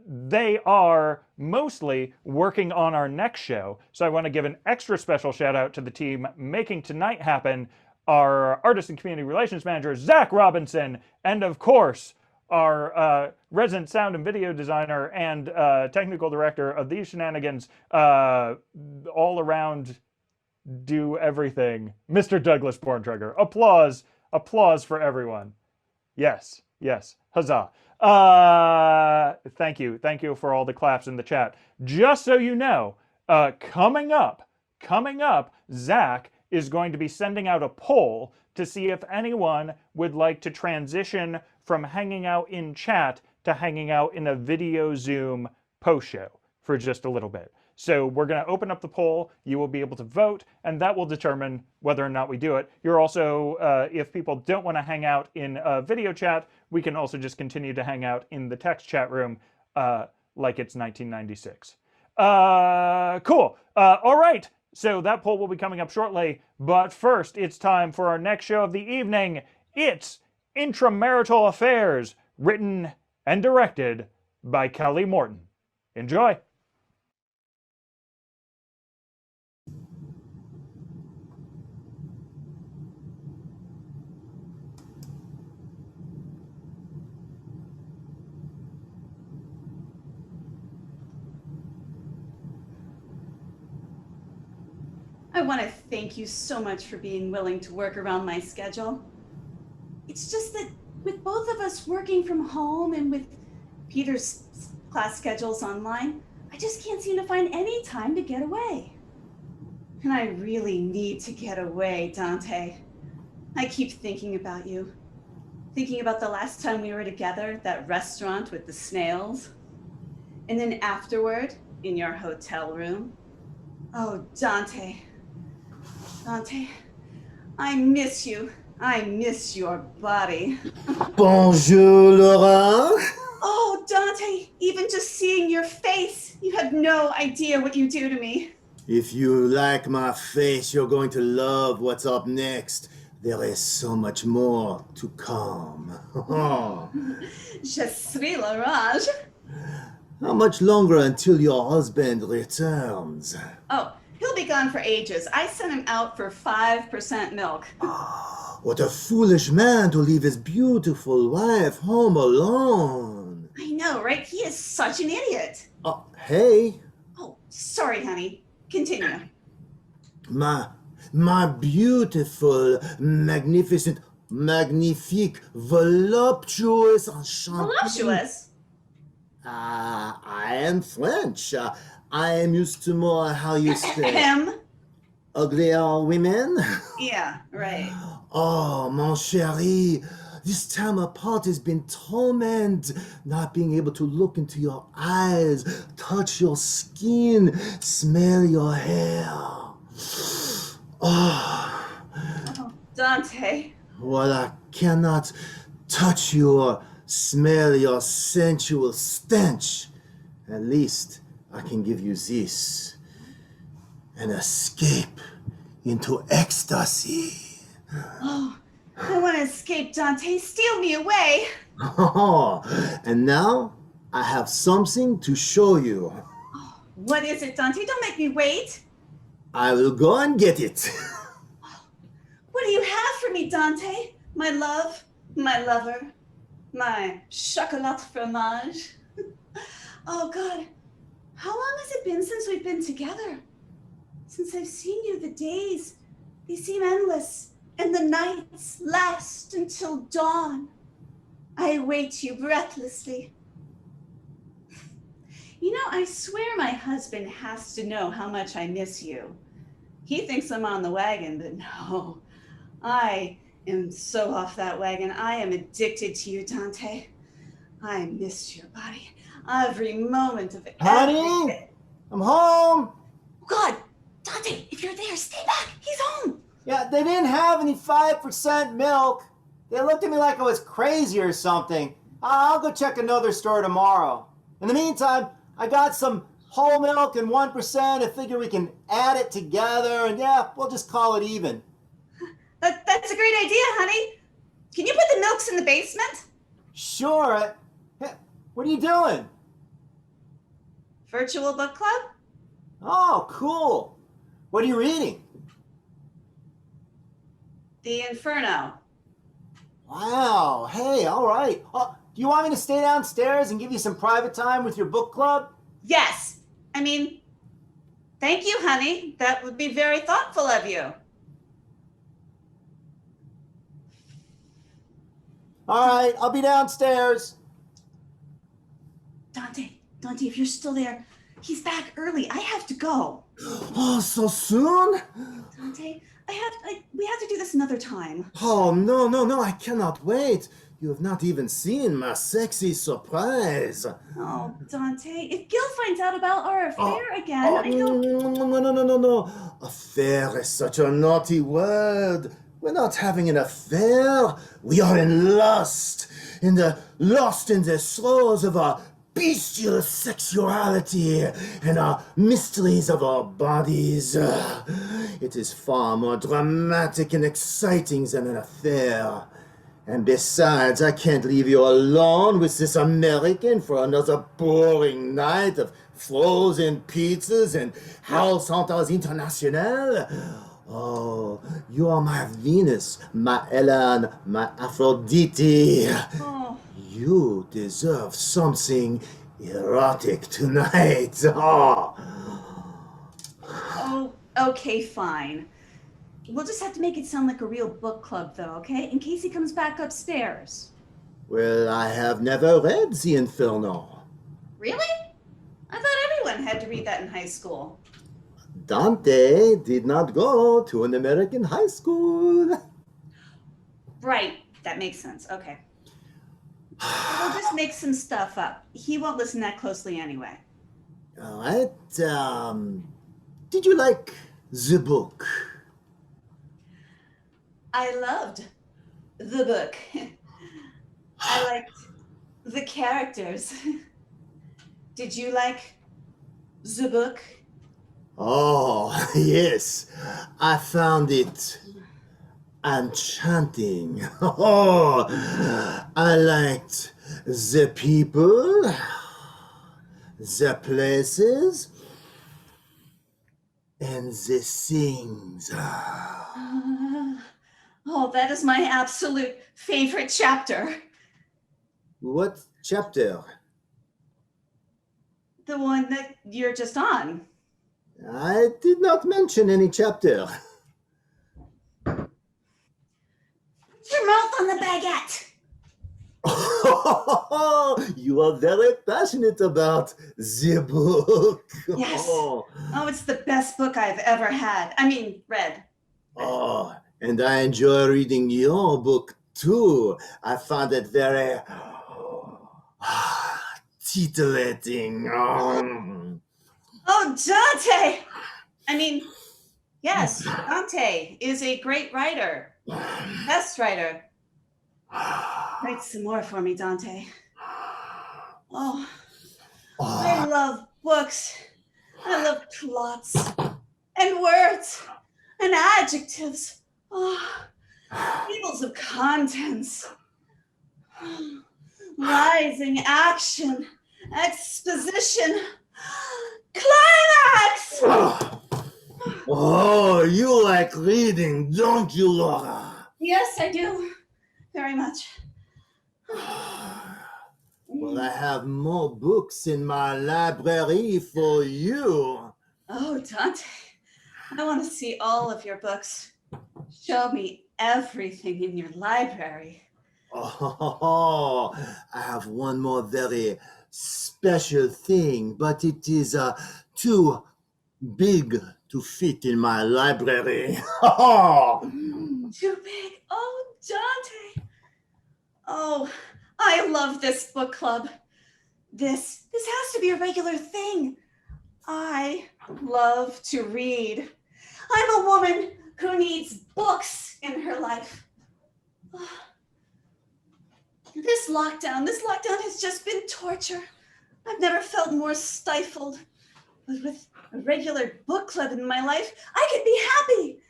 They are mostly working on our next show. So I want to give an extra special shout out to the team making tonight happen, our Artist and Community Relations Manager, Zach Robinson, and of course, our resident sound and video designer and technical director of these shenanigans, all around do everything, Mr. Douglas Borntrugger. Applause for everyone. Yes, huzzah. Thank you for all the claps in the chat. Just so you know, coming up, Zach is going to be sending out a poll to see if anyone would like to transition from hanging out in chat to hanging out in a video Zoom post show for just a little bit. So we're going to open up the poll. You will be able to vote, and that will determine whether or not we do it. You're also, if people don't want to hang out in video chat, we can also just continue to hang out in the text chat room like it's 1996. Cool. All right. So that poll will be coming up shortly. But first, it's time for our next show of the evening. It's Intramarital Affairs, written and directed by Kelly Morton. Enjoy. I want to thank you so much for being willing to work around my schedule. It's just that with both of us working from home and with Peter's class schedules online, I just can't seem to find any time to get away. And I really need to get away, Dante. I keep thinking about you. Thinking about the last time we were together at that restaurant with the snails. And then afterward, in your hotel room. Oh, Dante. Dante, I miss you. I miss your body. Bonjour, Laura. Oh, Dante, even just seeing your face, you have no idea what you do to me. If you like my face, you're going to love what's up next. There is so much more to come. Je suis l'orange. How much longer until your husband returns? Oh, he'll be gone for ages. I sent him out for 5% milk. What a foolish man to leave his beautiful wife home alone. I know, right? He is such an idiot. Hey. Oh, sorry, honey. Continue. My beautiful, magnificent, magnifique, voluptuous, enchanté. Voluptuous? I am French. I am used to more how you say. Him? Uglier women? Yeah, right. Oh, mon chéri, this time apart has been torment. Not being able to look into your eyes, touch your skin, smell your hair. Oh, Dante. While I cannot touch you or smell your sensual stench, at least I can give you this, an escape into ecstasy. Oh, I want to escape, Dante. Steal me away. Oh, and now I have something to show you. What is it, Dante? Don't make me wait. I will go and get it. What do you have for me, Dante? My love, my lover, my chocolat fromage. Oh, God. How long has it been since we've been together? Since I've seen you, the days, they seem endless, and the nights last until dawn. I await you breathlessly. You know, I swear my husband has to know how much I miss you. He thinks I'm on the wagon, but no, I am so off that wagon. I am addicted to you, Dante. I miss your body every moment of it. Honey, I'm home. God, Dante, if you're there, stay back. He's home. Yeah, they didn't have any 5% milk. They looked at me like I was crazy or something. I'll go check another store tomorrow. In the meantime, I got some whole milk and 1%. I figure we can add it together and yeah, we'll just call it even. That's a great idea, honey. Can you put the milks in the basement? Sure. Hey, what are you doing? Virtual book club? Oh, cool. What are you reading? The Inferno. Wow. Hey, all right. Do you want me to stay downstairs and give you some private time with your book club? Yes. I mean, thank you, honey. That would be very thoughtful of you. All right, I'll be downstairs. Dante, if you're still there, he's back early. I have to go. Oh, so soon? Dante, we have to do this another time. Oh, no, I cannot wait. You have not even seen my sexy surprise. Oh, Dante, if Gil finds out about our affair again, I don't... No. Affair is such a naughty word. We're not having an affair. We are in lust, lost in the throes of our bestial sexuality and our mysteries of our bodies. It is far more dramatic and exciting than an affair. And besides, I can't leave you alone with this American for another boring night of frozen pizzas and house hunters international. Oh, you are my Venus, my Ellen, my Aphrodite. Oh. You deserve something erotic tonight. Oh. Oh, okay, fine. We'll just have to make it sound like a real book club, though, okay? In case he comes back upstairs. Well, I have never read The Inferno. Really? I thought everyone had to read that in high school. Dante did not go to an American high school. Right, that makes sense. Okay. We'll just make some stuff up. He won't listen that closely anyway. All right. Did you like the book? I loved the book. I liked the characters. Did you like the book? Oh, yes. I found it enchanting. Oh, I liked the people, the places, and the things. Oh, that is my absolute favorite chapter. What chapter? The one that you're just on. I did not mention any chapter. Put your mouth on the baguette. You are very passionate about the book. Yes. Oh, it's the best book I've ever read. Oh, and I enjoy reading your book too. I found it very titillating. Oh, Dante! Yes, Dante is a great writer. Best writer. Write some more for me, Dante. Oh, I love books. I love plots and words and adjectives. Oh, tables of contents. Rising action. Exposition. Climax! Oh, you like reading, don't you, Laura? Yes, I do. Very much. Well, I have more books in my library for you. Oh, Dante. I want to see all of your books. Show me everything in your library. Oh, I have one more very special thing, but it is too big to fit in my library. Too big. Oh, Dante. Oh, I love this book club. This has to be a regular thing. I love to read. I'm a woman who needs books in her life. Oh, this lockdown has just been torture. I've never felt more stifled. But with a regular book club in my life, I could be happy.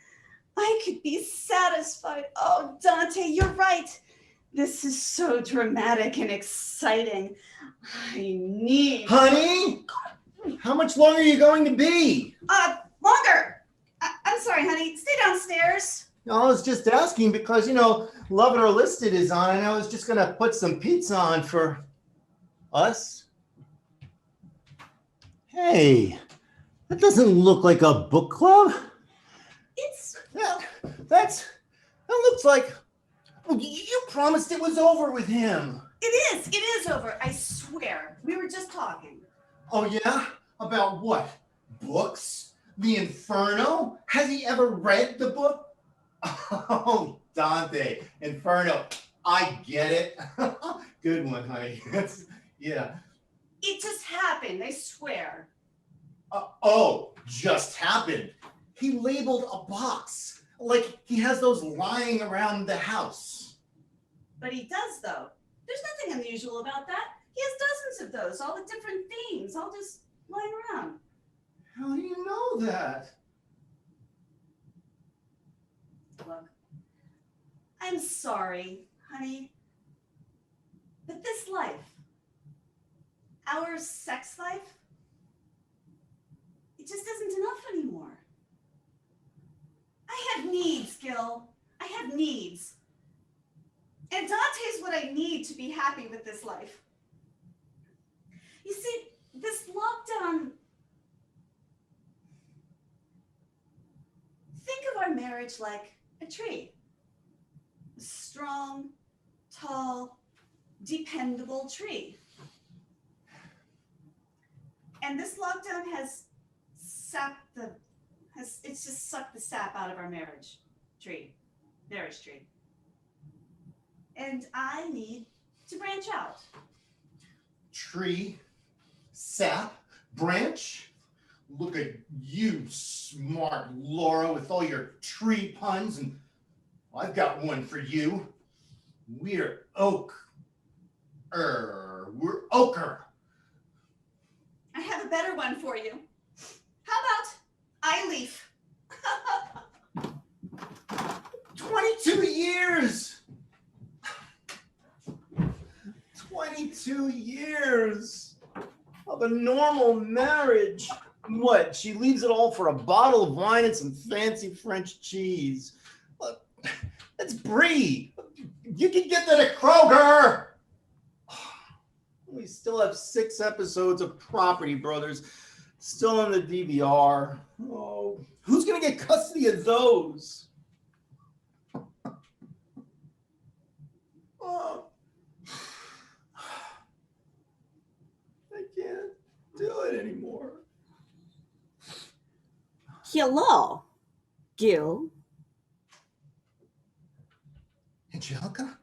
I could be satisfied. Oh, Dante, you're right. This is so dramatic and exciting. I need... Honey? How much longer are you going to be? Longer. I'm sorry, honey. Stay downstairs. No, I was just asking because, Love It or List It is on, and I was just going to put some pizza on for us. Hey, that doesn't look like a book club. That looks like... Well, you promised it was over with him. It is over. I swear. We were just talking. Oh, yeah? About what? Books? The Inferno? Has he ever read the book? Oh, Dante, Inferno. I get it. Good one, honey. Yeah. It just happened, I swear. Just happened. He labeled a box. Like he has those lying around the house. But he does, though. There's nothing unusual about that. He has dozens of those, all the different themes, all just lying around. How do you know that? Look, I'm sorry, honey, but this life, our sex life, it just isn't enough anymore. I have needs, Gil. I have needs. And Dante's what I need to be happy with this life. You see, this lockdown, think of our marriage like a tree. A strong, tall, dependable tree. And this lockdown has it's just sucked the sap out of our marriage tree. And I need to branch out. Tree, sap, branch. Look at you, smart Laura, with all your tree puns, and I've got one for you. We're oak. We're ochre. I have a better one for you. How about iLeaf? 22 years! 22 years of a normal marriage. What? She leaves it all for a bottle of wine and some fancy French cheese. That's Brie. You can get that at Kroger. We still have 6 episodes of Property Brothers still on the DVR. Oh, who's going to get custody of those? Oh. I can't do it anymore. Hello, Gil. Angelica?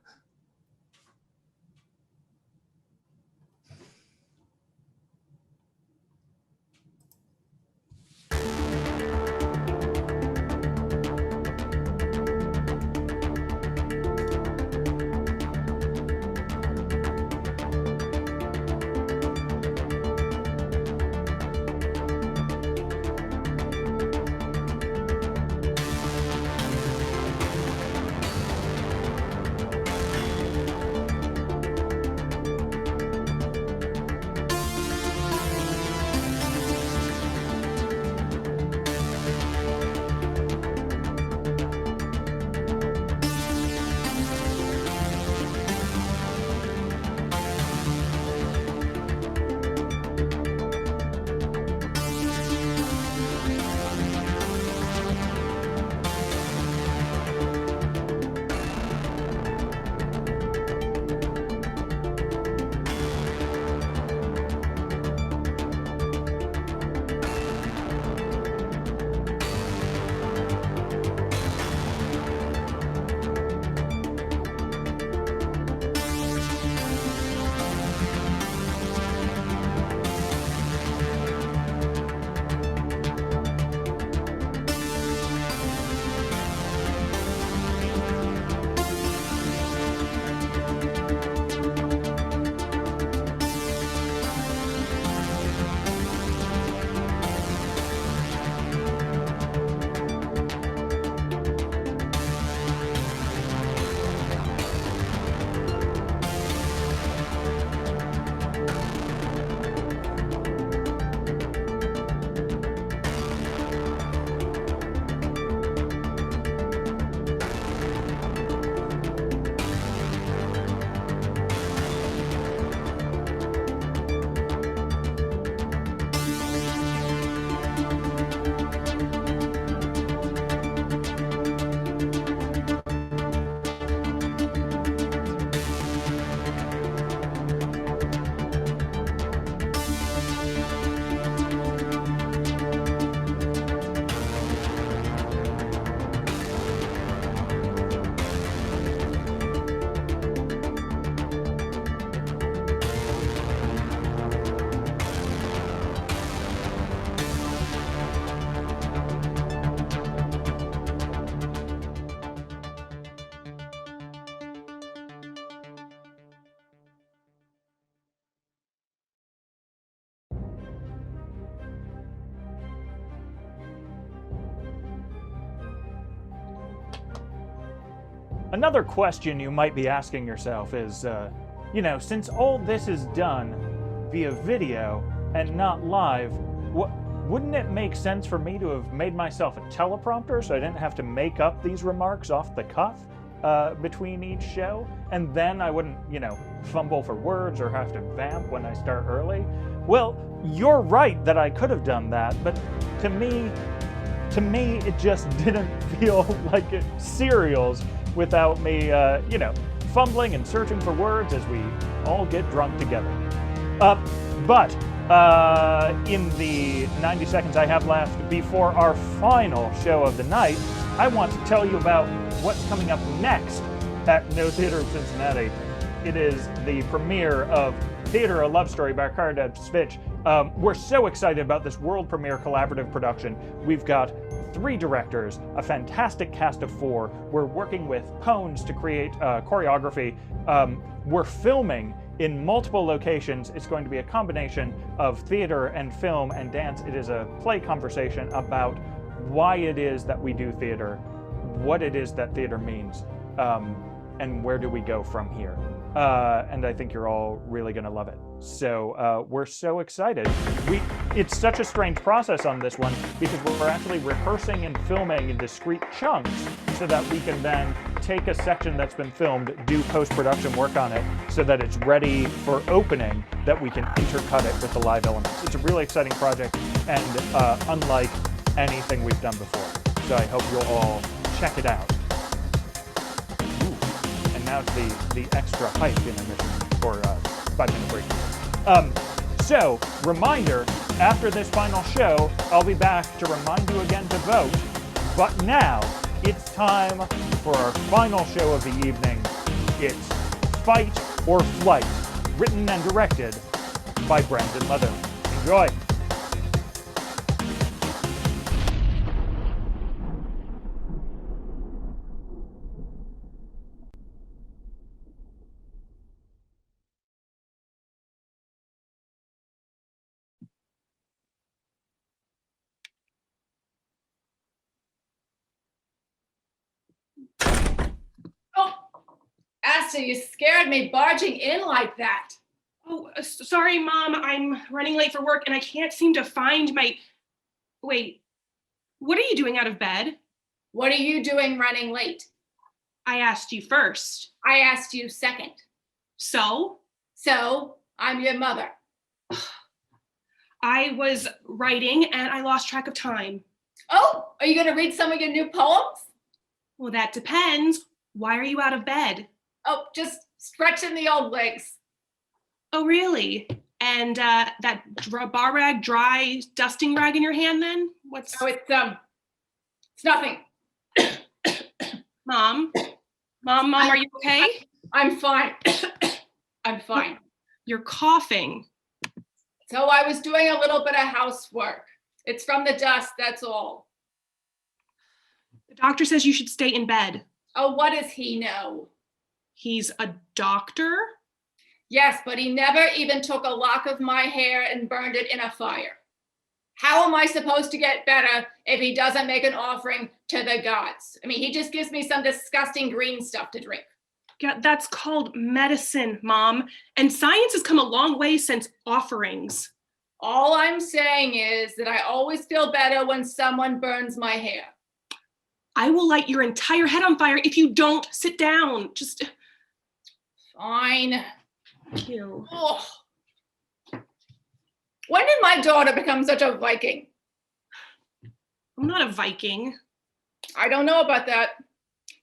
Another question you might be asking yourself is, since all this is done via video and not live, wouldn't it make sense for me to have made myself a teleprompter so I didn't have to make up these remarks off the cuff between each show? And then I wouldn't, fumble for words or have to vamp when I start early? Well, you're right that I could have done that, but to me, it just didn't feel like serials without me, fumbling and searching for words as we all get drunk together. But in the 90 seconds I have left before our final show of the night, I want to tell you about what's coming up next at No Theater of Cincinnati. It is the premiere of Theater, A Love Story by Karadeb Svich. We're so excited about this world premiere collaborative production. We've got 3 directors, a fantastic cast of 4. We're working with Pones to create choreography. We're filming in multiple locations. It's going to be a combination of theater and film and dance. It is a play conversation about why it is that we do theater, what it is that theater means, and where do we go from here. And I think you're all really going to love it. So we're so excited. It's such a strange process on this one because we're actually rehearsing and filming in discrete chunks so that we can then take a section that's been filmed, do post-production work on it so that it's ready for opening, that we can intercut it with the live elements. It's a really exciting project and unlike anything we've done before. So I hope you'll all check it out. And now to the extra hype intermission for 5-minute break. So, reminder, after this final show, I'll be back to remind you again to vote. But now, it's time for our final show of the evening. It's Fight or Flight, written and directed by Brandon Leather. Enjoy! Asta, you scared me barging in like that. Oh, sorry, Mom. I'm running late for work and I can't seem to find my... Wait, what are you doing out of bed? What are you doing running late? I asked you first. I asked you second. So? So, I'm your mother. I was writing and I lost track of time. Oh, are you going to read some of your new poems? Well, that depends. Why are you out of bed? Oh, just stretching the old legs. Oh, really? And that bar rag, dry dusting rag in your hand then? What's... Oh, it's nothing. Mom, are you okay? I'm fine. I'm fine. You're coughing. So I was doing a little bit of housework. It's from the dust, that's all. The doctor says you should stay in bed. Oh, what does he know? He's a doctor? Yes, but he never even took a lock of my hair and burned it in a fire. How am I supposed to get better if he doesn't make an offering to the gods? I mean, he just gives me some disgusting green stuff to drink. Yeah, that's called medicine, Mom. And science has come a long way since offerings. All I'm saying is that I always feel better when someone burns my hair. I will light your entire head on fire if you don't sit down. Just... Fine. Ew. Oh. When did my daughter become such a Viking? I'm not a Viking. I don't know about that.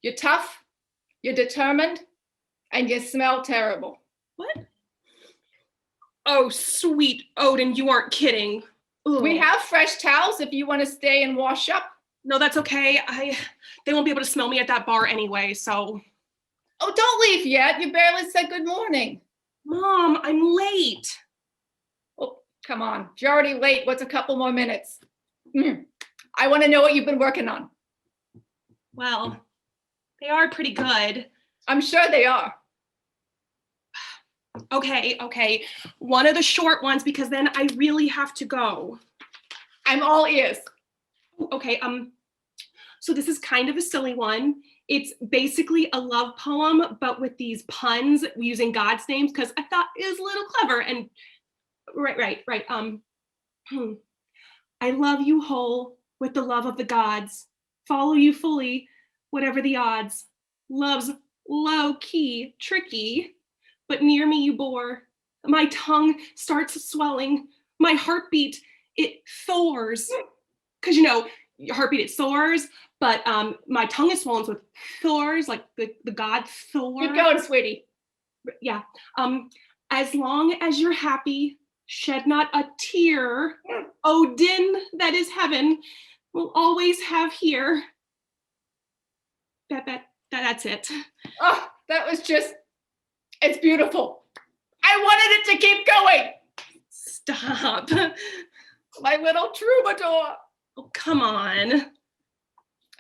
You're tough, you're determined, and you smell terrible. What? Oh, sweet Odin, you aren't kidding. Ugh. We have fresh towels if you want to stay and wash up. No, that's okay. They won't be able to smell me at that bar anyway, so. Oh, don't leave yet. You barely said good morning. Mom, I'm late. Oh, come on. If you're already late, what's a couple more minutes? I want to know what you've been working on. Well, they are pretty good. I'm sure they are. Okay. One of the short ones, because then I really have to go. I'm all ears. Okay, So this is kind of a silly one. It's basically a love poem, but with these puns using God's names, because I thought it was a little clever. And right. I love you whole with the love of the gods. Follow you fully, whatever the odds. Love's low key, tricky, but near me you bore. My tongue starts swelling. My heartbeat, it soars. Because your heartbeat, it soars, but my tongue is swollen, so it soars, like the god Thor. Keep going, sweetie. Yeah. As long as you're happy, shed not a tear. Odin, that is heaven, will always have here. That's it. Oh, that was just, it's beautiful. I wanted it to keep going. Stop. My little troubadour. Oh, come on.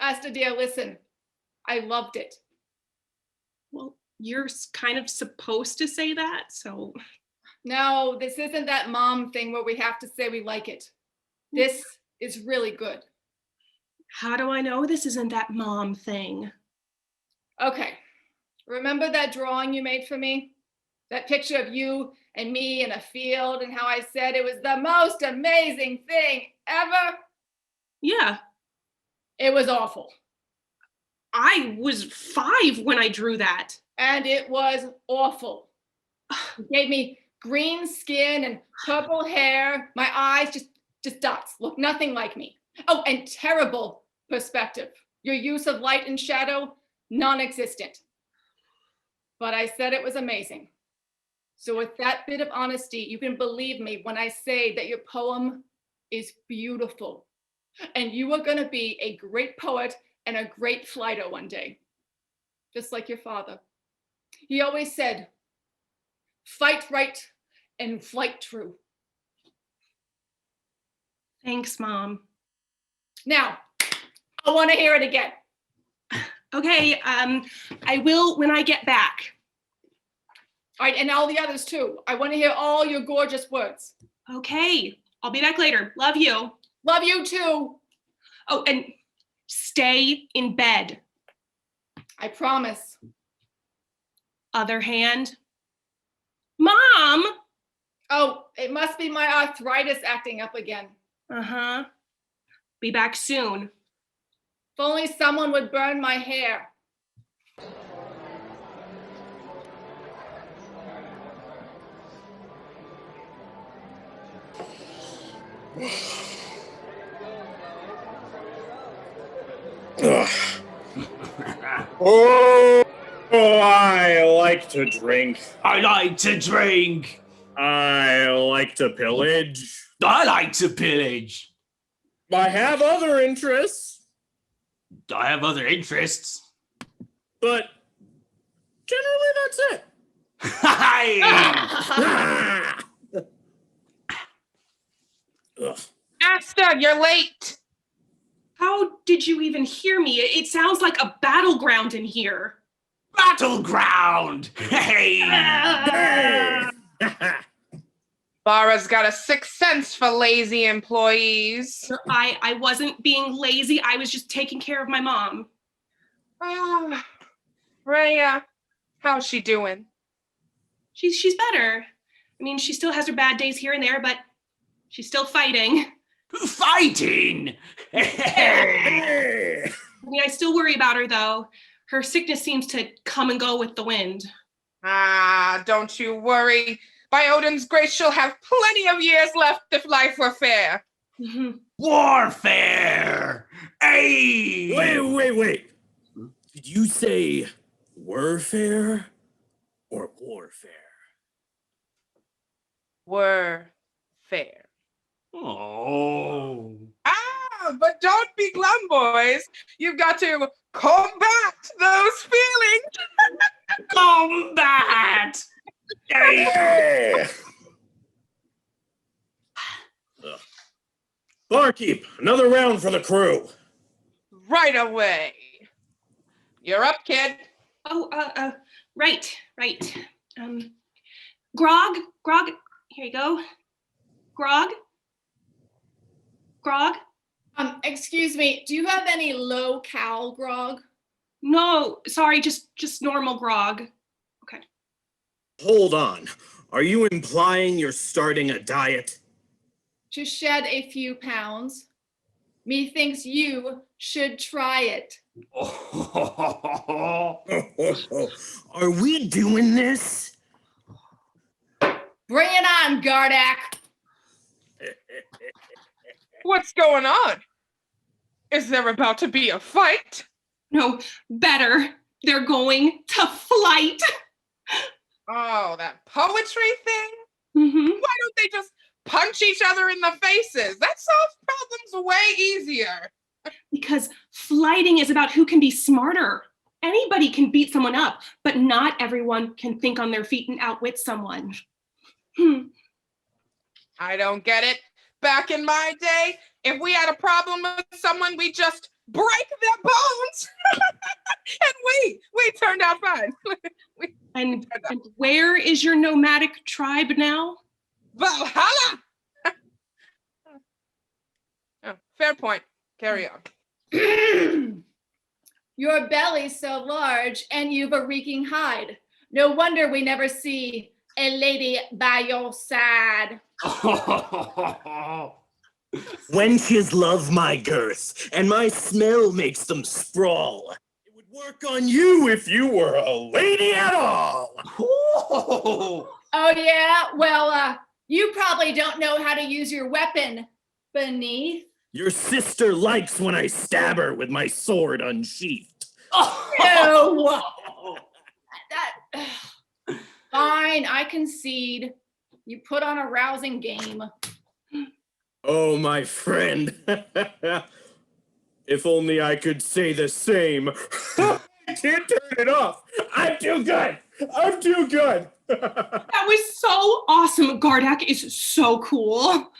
Asta dear, listen, I loved it. Well, you're kind of supposed to say that, so. No, this isn't that mom thing where we have to say we like it. This is really good. How do I know this isn't that mom thing? Okay, remember that drawing you made for me? That picture of you and me in a field and how I said it was the most amazing thing ever? Yeah. It was awful. I was 5 when I drew that. And it was awful. You gave me green skin and purple hair. My eyes just dots, look nothing like me. Oh, and terrible perspective. Your use of light and shadow, non-existent. But I said it was amazing. So with that bit of honesty, you can believe me when I say that your poem is beautiful. And you are gonna be a great poet and a great flighter one day. Just like your father. He always said, fight right and flight true. Thanks, Mom. Now, I wanna hear it again. Okay, I will when I get back. All right, and all the others too. I want to hear all your gorgeous words. Okay, I'll be back later. Love you. Love you too. Oh, and stay in bed. I promise. Other hand. Mom! Oh, it must be my arthritis acting up again. Uh-huh. Be back soon. If only someone would burn my hair. Oh, I like to drink. I like to drink. I like to pillage. I like to pillage. I have other interests. I have other interests. But generally, that's it. Asta, you're late. How did you even hear me? It sounds like a battleground in here. Battleground! Hey! Laura's got a sixth sense for lazy employees. I wasn't being lazy. I was just taking care of my mom. Rhea, how's she doing? She's better. I mean, she still has her bad days here and there, but she's still fighting. Fighting? I mean, I still worry about her, though. Her sickness seems to come and go with the wind. Don't you worry. By Odin's grace, she'll have plenty of years left if life were fair. Warfare! Hey! Wait. Did you say warfare or warfare? Warfare. Oh. But don't be glum, boys. You've got to combat those feelings. Combat! Hey! Barkeep, another round for the crew. Right away. You're up, kid. Oh, right. Grog, here you go. Grog. Excuse me, do you have any low-cal grog? No, sorry, just normal grog. Hold on. Are you implying you're starting a diet? To shed a few pounds. Methinks you should try it. Are we doing this? Bring it on, Gardak. What's going on? Is there about to be a fight? No, better. They're going to flight. Oh, that poetry thing? Mm-hmm. Why don't they just punch each other in the faces? That solves problems way easier. Because flighting is about who can be smarter. Anybody can beat someone up, but not everyone can think on their feet and outwit someone. I don't get it. Back in my day, if we had a problem with someone, we just break their bones. And we turned out fine. And where is your nomadic tribe now? Valhalla! Oh, fair point. Carry on. Your belly's so large and you've a reeking hide. No wonder we never see a lady by your side. Wenches love my girth, and my smell makes them sprawl. It would work on you if you were a lady at all. Oh yeah? Well, you probably don't know how to use your weapon, Beneath. Your sister likes when I stab her with my sword unsheathed. No! Fine, I concede. You put on a rousing game. Oh, my friend. If only I could say the same. I can't turn it off. I'm too good. I'm too good. That was so awesome. Gardak is so cool.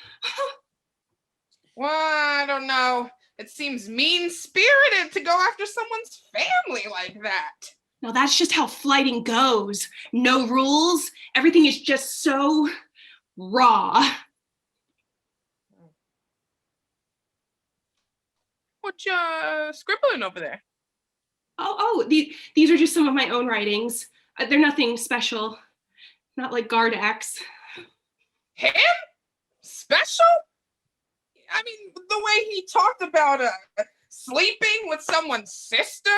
Well, I don't know. It seems mean-spirited to go after someone's family like that. No, that's just how flighting goes. No rules. Everything is just so raw. What you scribbling over there? These are just some of my own writings. They're nothing special. Not like Gardak's. Him? Special? I mean, the way he talked about sleeping with someone's sister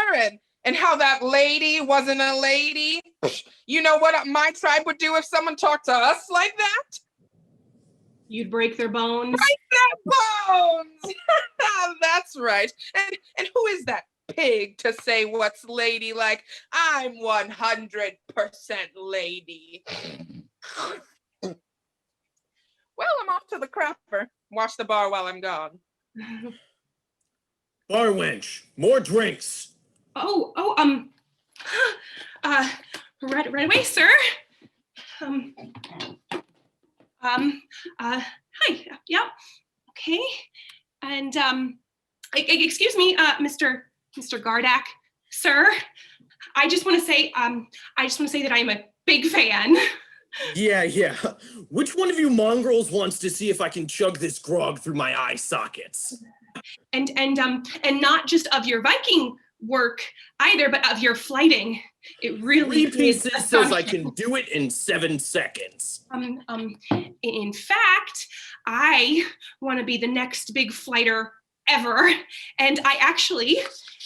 and how that lady wasn't a lady. You know what my tribe would do if someone talked to us like that? You'd break their bones. Break their bones! That's right. And who is that pig to say what's ladylike? I'm 100% lady. Well, I'm off to the crapper. Watch the bar while I'm gone. Bar wench, more drinks. Right away, sir. Hi, yeah, okay. And, excuse me, Mr. Gardak, sir. I just want to say that I'm a big fan. Yeah. Which one of you mongrels wants to see if I can chug this grog through my eye sockets? And not just of your Viking work either, but of your flighting. It really 3 pieces says I can do it in 7 seconds. In fact, I want to be the next big flighter ever. And I actually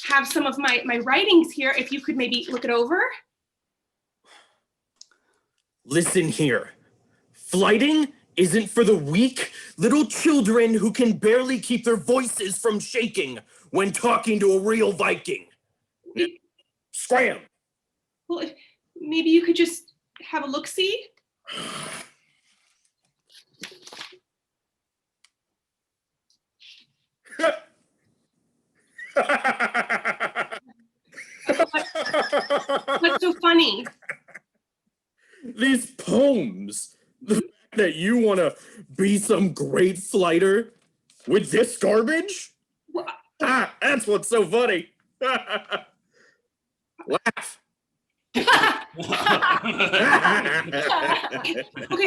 have some of my writings here, if you could maybe look it over. Listen here. Flighting isn't for the weak little children who can barely keep their voices from shaking when talking to a real Viking. Scram! Well, maybe you could just have a look-see. What's so funny? These poems. The fact that you want to be some great flighter with this garbage? That's what's so funny. Laugh. Okay,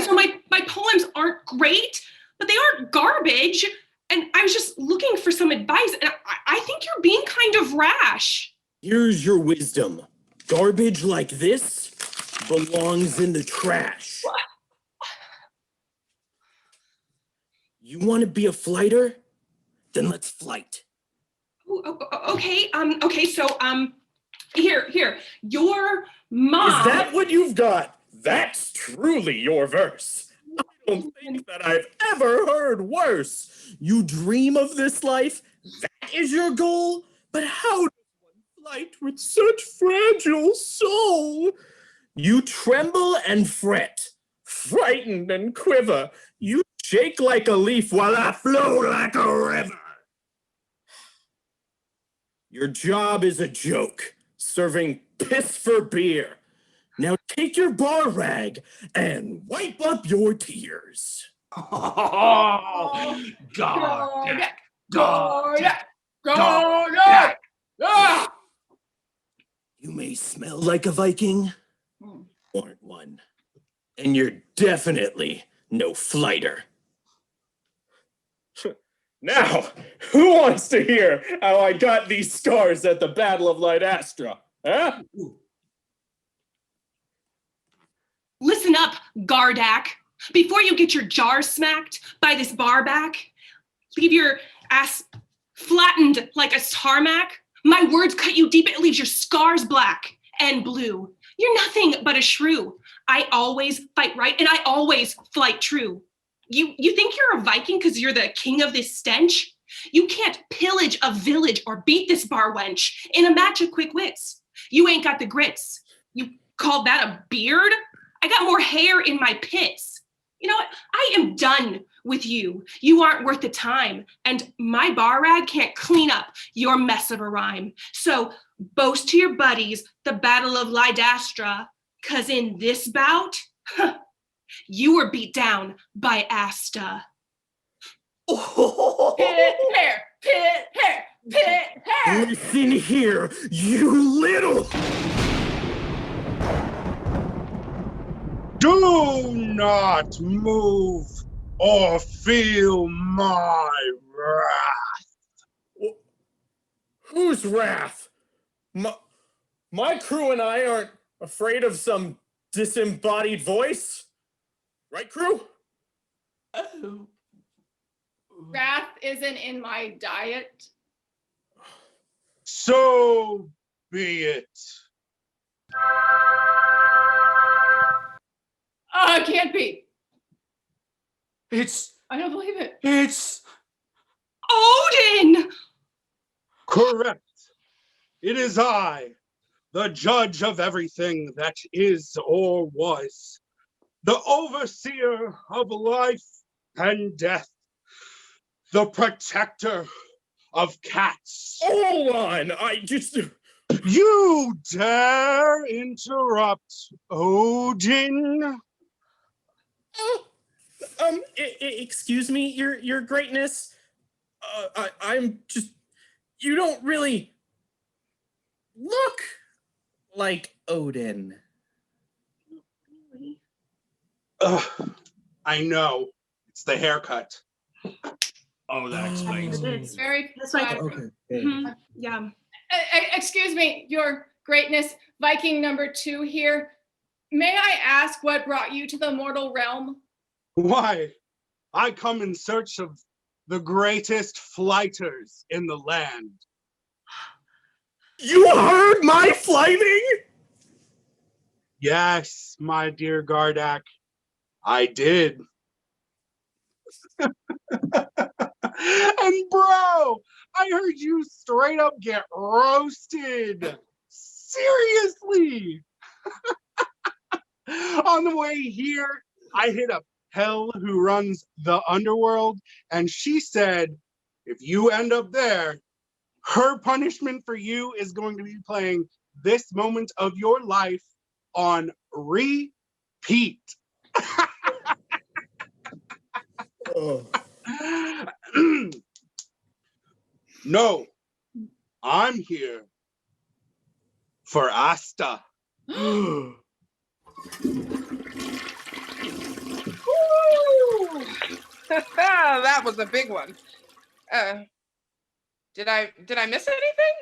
so my poems aren't great, but they aren't garbage. And I was just looking for some advice, and I think you're being kind of rash. Here's your wisdom. Garbage like this belongs in the trash. What? You want to be a flighter? Then let's flight. Okay, here, your mom. Is that what you've got? That's truly your verse. I don't think that I've ever heard worse. You dream of this life? That is your goal? But how does one flight with such fragile soul? You tremble and fret, frightened and quiver. You shake like a leaf while I flow like a river. Your job is a joke, serving piss for beer. Now take your bar rag and wipe up your tears. Oh, Gardak. Ah! You may smell like a Viking, aren't one. And you're definitely no flighter. Now, who wants to hear how I got these scars at the Battle of Lydastra? Huh? Listen up, Gardak. Before you get your jaw smacked by this barback, leave your ass flattened like a tarmac. My words cut you deep, it leaves your scars black and blue. You're nothing but a shrew. I always fight right and I always flight true. You think you're a Viking because you're the king of this stench? You can't pillage a village or beat this bar wench in a match of quick wits. You ain't got the grits. You call that a beard? I got more hair in my pits. You know what? I am done with you. You aren't worth the time. And my bar rag can't clean up your mess of a rhyme. So boast to your buddies the Battle of Lydastra, cause in this bout, you were beat down by Asta. Pit hair, pit hair, pit hair. Listen here, you little... Do not move or feel my wrath. Whose wrath? My crew and I aren't afraid of some disembodied voice? Right, crew? Wrath isn't in my diet. So be it. It can't be. I don't believe it. It's Odin! correct. It is I, the judge of everything that is or was, the overseer of life and death, the protector of cats. Hold on, You dare interrupt Odin? Excuse me, your greatness. I'm just, you don't really look like Odin. I know. It's the haircut. Oh, that explains. It's very flattering. Yeah. Excuse me, your greatness, Viking number 2 here. May I ask what brought you to the mortal realm? Why? I come in search of the greatest flighters in the land. You heard my flighting? Yes, my dear Gardak, I did. And bro, I heard you straight up get roasted. Seriously. On the way here, I hit up Hell, who runs the underworld, and she said, if you end up there, her punishment for you is going to be playing this moment of your life on repeat. No, I'm here for Asta. That was a big one. Did I miss anything?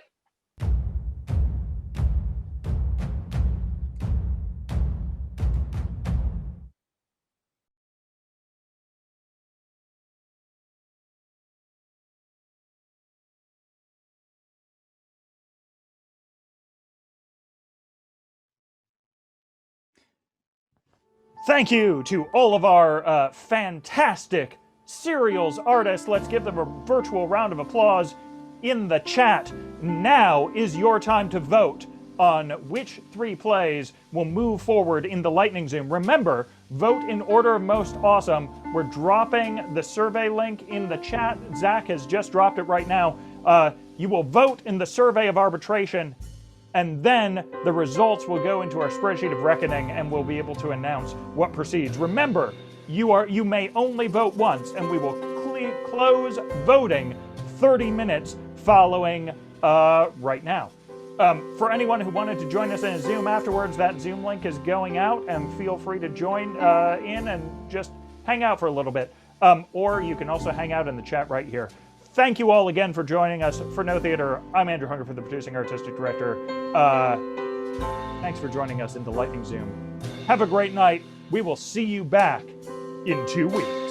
Thank you to all of our fantastic serials artists. Let's give them a virtual round of applause in the chat. Now is your time to vote on which 3 plays will move forward in the Lightning Zoom. Remember, vote in order of most awesome. We're dropping the survey link in the chat. Zach has just dropped it right now. You will vote in the survey of arbitration, and then the results will go into our spreadsheet of reckoning, and we'll be able to announce what proceeds. Remember, you may only vote once, and we will close voting 30 minutes following right now. For anyone who wanted to join us in a Zoom afterwards, that Zoom link is going out, and feel free to join in and just hang out for a little bit. Or you can also hang out in the chat right here. Thank you all again for joining us for No Theater. I'm Andrew Hungerford, the producing artistic director. Thanks for joining us in the Lightning Zoom. Have a great night. We will see you back in 2 weeks.